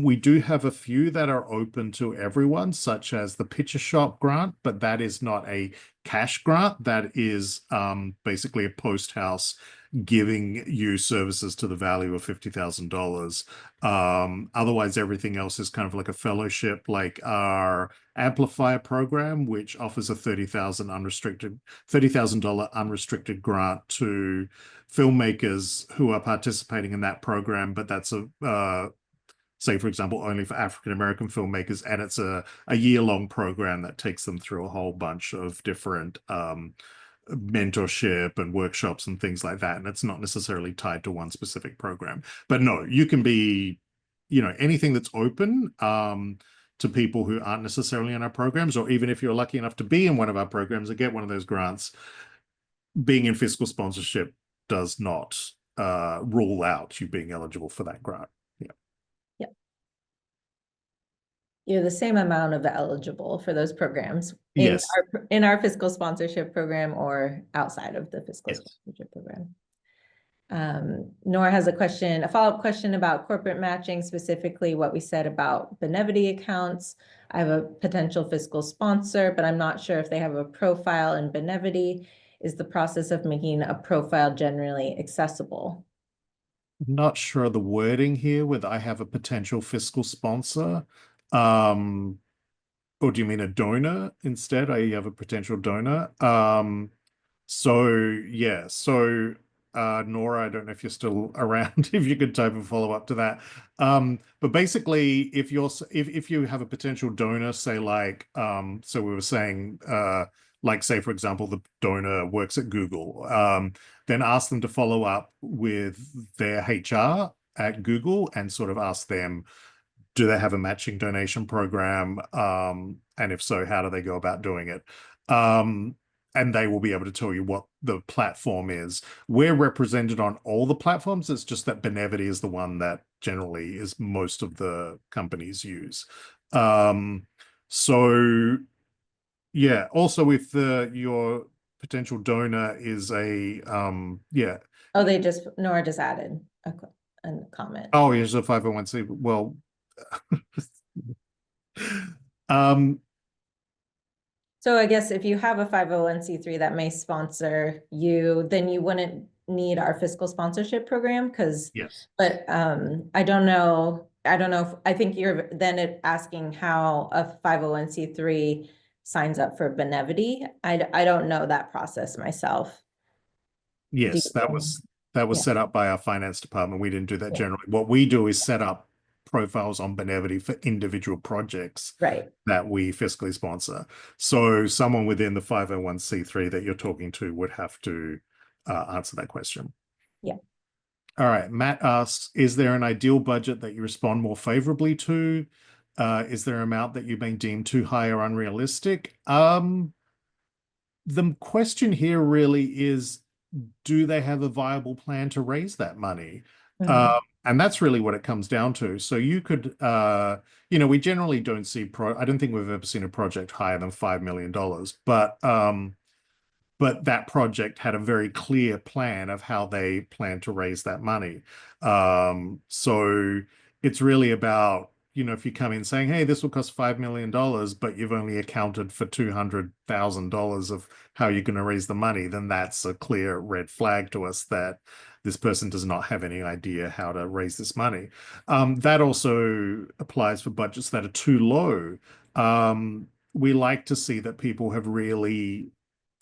We do have a few that are open to everyone, such as the Picture Shop grant, but that is not a cash grant. That is basically a post house giving you services to the value of $50,000. Otherwise, everything else is kind of like a fellowship, like our Amplifier program, which offers a $30,000 unrestricted grant to filmmakers who are participating in that program. But that's say, for example, only for African-American filmmakers, and it's a year-long program that takes them through a whole bunch of different mentorship and workshops and things like that. And it's not necessarily tied to one specific program. But no, you can be, anything that's open to people who aren't necessarily in our programs, or even if you're lucky enough to be in one of our programs and get one of those grants, being in fiscal sponsorship does not rule out you being eligible for that grant. Yeah. You're the same amount of eligible for those programs Yes. in our fiscal sponsorship program or outside of the fiscal Yes. sponsorship program. Nora has a follow-up question about corporate matching, specifically what we said about Benevity accounts. I have a potential fiscal sponsor, but I'm not sure if they have a profile in Benevity. Is the process of making a profile generally accessible? Not sure of the wording here with I have a potential fiscal sponsor. Or do you mean a donor instead? I have a potential donor. So yeah, so Nora, I don't know if you're still around, if you could type a follow-up to that. But basically, if you have a potential donor, say like so we were saying like say for example the donor works at Google, then ask them to follow up with their HR at Google and sort of ask them, do they have a matching donation program? And if so, how do they go about doing it? And they will be able to tell you what the platform is. We're represented on all the platforms. It's just that Benevity is the one that generally is most of the companies use. So yeah, also if your potential donor is a yeah. Oh, Nora just added a comment. Oh, here's a 501c. Well, um, So I guess if you have a 501c3 that may sponsor you, then you wouldn't need our fiscal sponsorship program yes. But I don't know if I think you're then asking how a 501c3 signs up for Benevity. I don't know that process myself. Yes, that was set up by our finance department. We didn't do that generally. What we do is set up profiles on Benevity for individual projects that we fiscally sponsor. So someone within the 501c3 that you're talking to would have to answer that question. Yeah. All right. Matt asks, is there an ideal budget that you respond more favorably to? Is there an amount that you've been deemed too high or unrealistic? The question here really is, do they have a viable plan to raise that money? And that's really what it comes down to. So you could, we generally don't see I don't think we've ever seen a project higher than $5 million, but that project had a very clear plan of how they plan to raise that money. So it's really about, if you come in saying, hey, this will cost $5 million, but you've only accounted for $200,000 of how you're going to raise the money, then that's a clear red flag to us that this person does not have any idea how to raise this money. That also applies for budgets that are too low. We like to see that people have really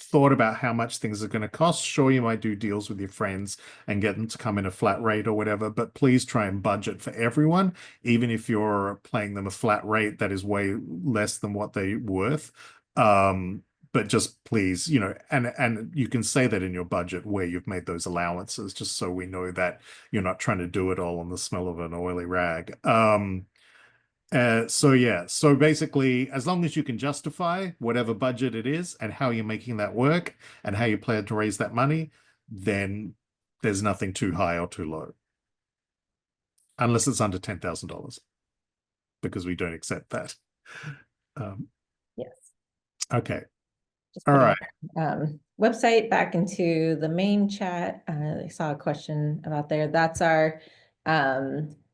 thought about how much things are going to cost. Sure, you might do deals with your friends and get them to come in a flat rate or whatever, but please try and budget for everyone, even if you're paying them a flat rate that is way less than what they're worth. But just please, and you can say that in your budget where you've made those allowances, just so we know that you're not trying to do it all on the smell of an oily rag. So basically, as long as you can justify whatever budget it is and how you're making that work and how you plan to raise that money, then there's nothing too high or too low. Unless it's under $10,000, because we don't accept that. Yes. Okay. Just all right. Website back into the main chat. I saw a question about there. That's our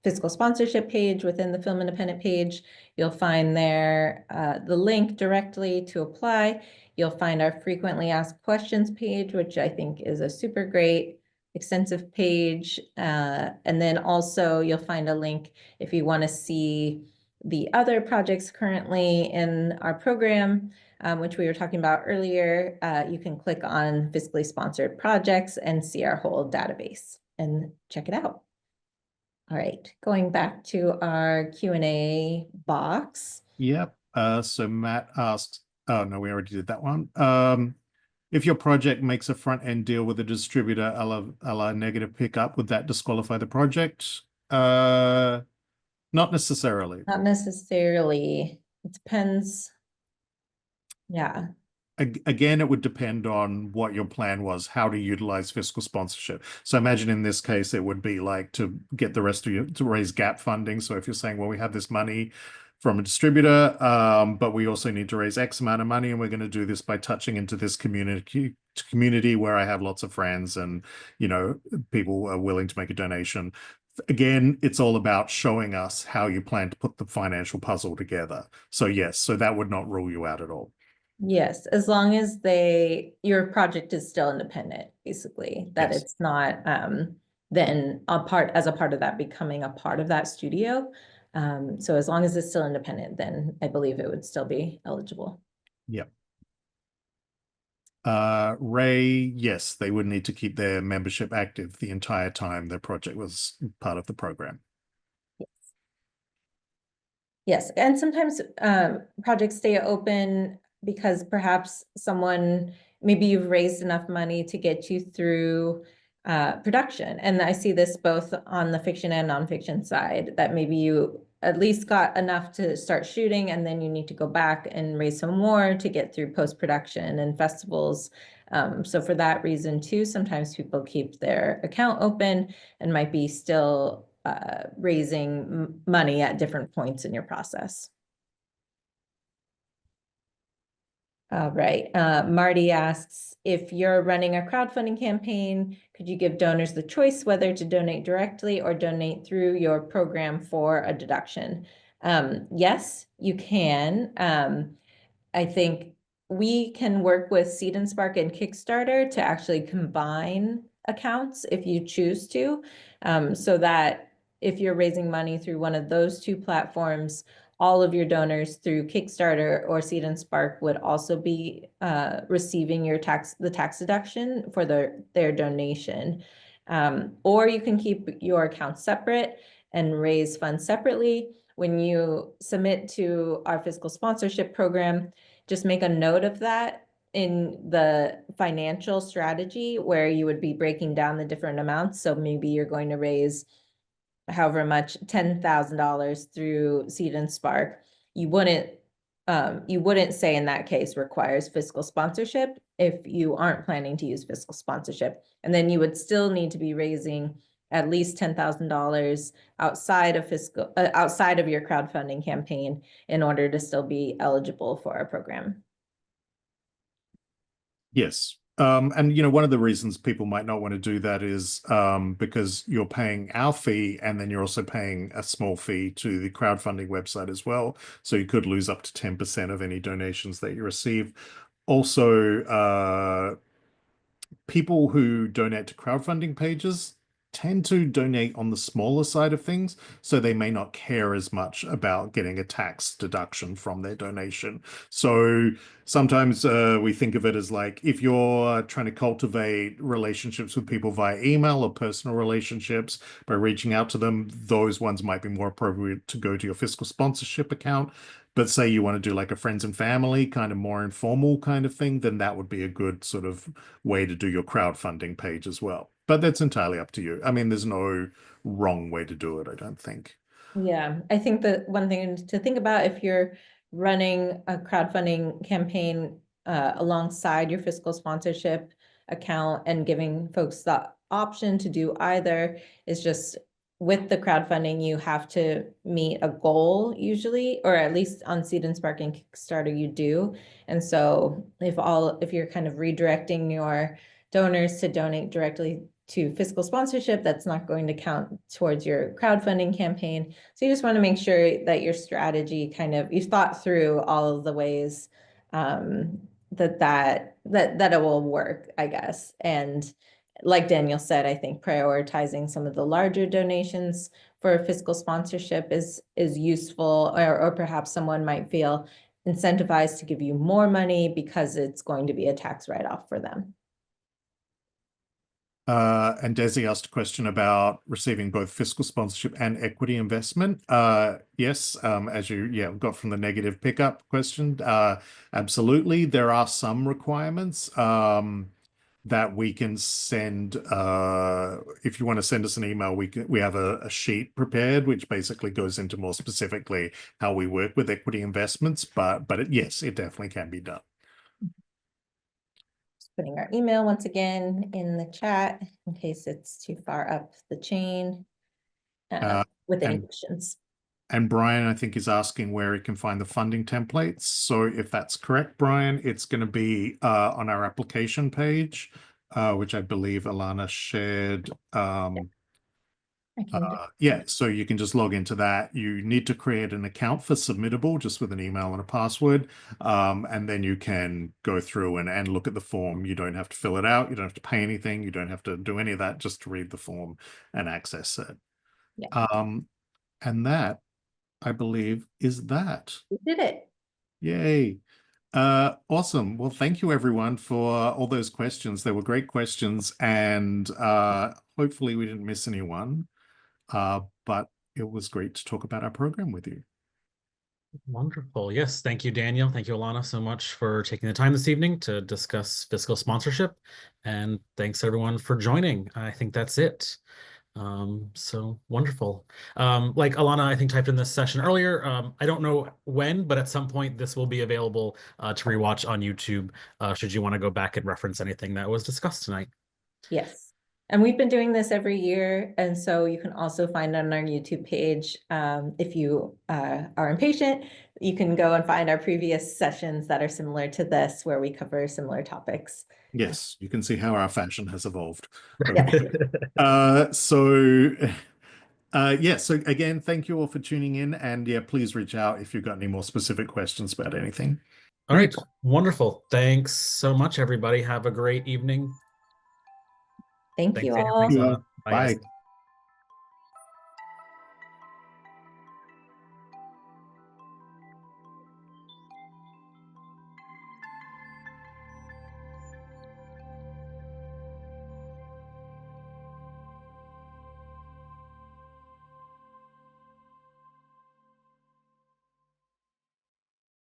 fiscal sponsorship page within the Film Independent page. You'll find there the link directly to apply. You'll find our frequently asked questions page, which I think is a super great extensive page. And then also you'll find a link if you want to see the other projects currently in our program, which we were talking about earlier. You can click on fiscally sponsored projects and see our whole database and check it out. All right, going back to our Q&A box. Yep. So Matt asks, oh no, we already did that one. If your project makes a front-end deal with a distributor a la negative pickup, would that disqualify the project? Not necessarily. Not necessarily. It depends. Yeah. Again, it would depend on what your plan was, how to utilize fiscal sponsorship. So imagine in this case, it would be like to get the rest of you to raise gap funding. So if you're saying, well, we have this money from a distributor, but we also need to raise X amount of money, and we're going to do this by touching into this community where I have lots of friends and, you know, people are willing to make a donation. Again, it's all about showing us how you plan to put the financial puzzle together. So yes, so that would not rule you out at all. Yes, as long as your project is still independent, basically, that Yes. it's not then as a part of that becoming a part of that studio. So as long as it's still independent, then I believe it would still be eligible. Yep. Ray, yes, they would need to keep their membership active the entire time their project was part of the program. Yes, and sometimes projects stay open because perhaps maybe you've raised enough money to get you through production. And I see this both on the fiction and nonfiction side, that maybe you at least got enough to start shooting, and then you need to go back and raise some more to get through post-production and festivals. So for that reason too, sometimes people keep their account open and might be still raising money at different points in your process. All right. Marty asks, if you're running a crowdfunding campaign, could you give donors the choice whether to donate directly or donate through your program for a deduction? Yes, you can. I think we can work with Seed and Spark and Kickstarter to actually combine accounts if you choose to, so that if you're raising money through one of those two platforms, all of your donors through Kickstarter or Seed and Spark would also be receiving the tax deduction for their donation. Or you can keep your accounts separate and raise funds separately. When you submit to our fiscal sponsorship program, just make a note of that in the financial strategy where you would be breaking down the different amounts. So maybe you're going to raise however much, $10,000 through Seed and Spark. You wouldn't say in that case requires fiscal sponsorship if you aren't planning to use fiscal sponsorship. And then you would still need to be raising at least $10,000 outside of your crowdfunding campaign in order to still be eligible for our program. Yes. And you know, one of the reasons people might not want to do that is because you're paying our fee and then you're also paying a small fee to the crowdfunding website as well. So you could lose up to 10% of any donations that you receive. Also, people who donate to crowdfunding pages tend to donate on the smaller side of things, so they may not care as much about getting a tax deduction from their donation. So sometimes we think of it as like, if you're trying to cultivate relationships with people via email or personal relationships by reaching out to them, those ones might be more appropriate to go to your fiscal sponsorship account. But say you want to do like a friends and family kind of more informal kind of thing, then that would be a good sort of way to do your crowdfunding page as well. But that's entirely up to you. I mean, there's no wrong way to do it, I don't think. Yeah, I think that one thing to think about if you're running a crowdfunding campaign alongside your fiscal sponsorship account and giving folks the option to do either is just with the crowdfunding, you have to meet a goal usually, or at least on Seed and Spark and Kickstarter you do. And so if you're kind of redirecting your donors to donate directly to fiscal sponsorship, that's not going to count towards your crowdfunding campaign. So you just want to make sure that your strategy you've thought through all of the ways that it will work, I guess. And like Daniel said, I think prioritizing some of the larger donations for fiscal sponsorship is useful, or perhaps someone might feel incentivized to give you more money because it's going to be a tax write-off for them. And Desi asked a question about receiving both fiscal sponsorship and equity investment. Yes, as you got from the negative pickup question, absolutely. There are some requirements. that we can send, if you want to send us an email, we have a sheet prepared which basically goes into more specifically how we work with equity investments, but yes, it definitely can be done. Putting our email once again in the chat in case it's too far up the chain with any questions. And Brian, I think, is asking where he can find the funding templates. So if that's correct, Brian, it's going to be on our application page, which I believe Alana shared. Yeah, so you can just log into that. You need to create an account for Submittable just with an email and a password. And then you can go through and look at the form. You don't have to fill it out. You don't have to pay anything. You don't have to do any of that, just to read the form and access it. Yeah. And that, I believe, is that. We did it. Yay. Awesome. Well, thank you everyone for all those questions. They were great questions, and hopefully we didn't miss anyone. But it was great to talk about our program with you. Wonderful. Yes. Thank you, Daniel. Thank you, Alana, so much for taking the time this evening to discuss fiscal sponsorship. And thanks everyone for joining. I think that's it. So wonderful. Like Alana, I think, typed in this session earlier. I don't know when, but at some point this will be available to rewatch on YouTube, should you want to go back and reference anything that was discussed tonight. Yes. And we've been doing this every year. And so you can also find on our YouTube page, if you are impatient, you can go and find our previous sessions that are similar to this, where we cover similar topics. Yes, you can see how our fashion has evolved. Yeah. Yeah, so again, thank you all for tuning in, and yeah, please reach out if you've got any more specific questions about anything. All right, wonderful. Thanks so much, everybody. Have a great evening. Thank Thanks, you Daniel. all. Thanks, Alana. Bye, guys. Bye.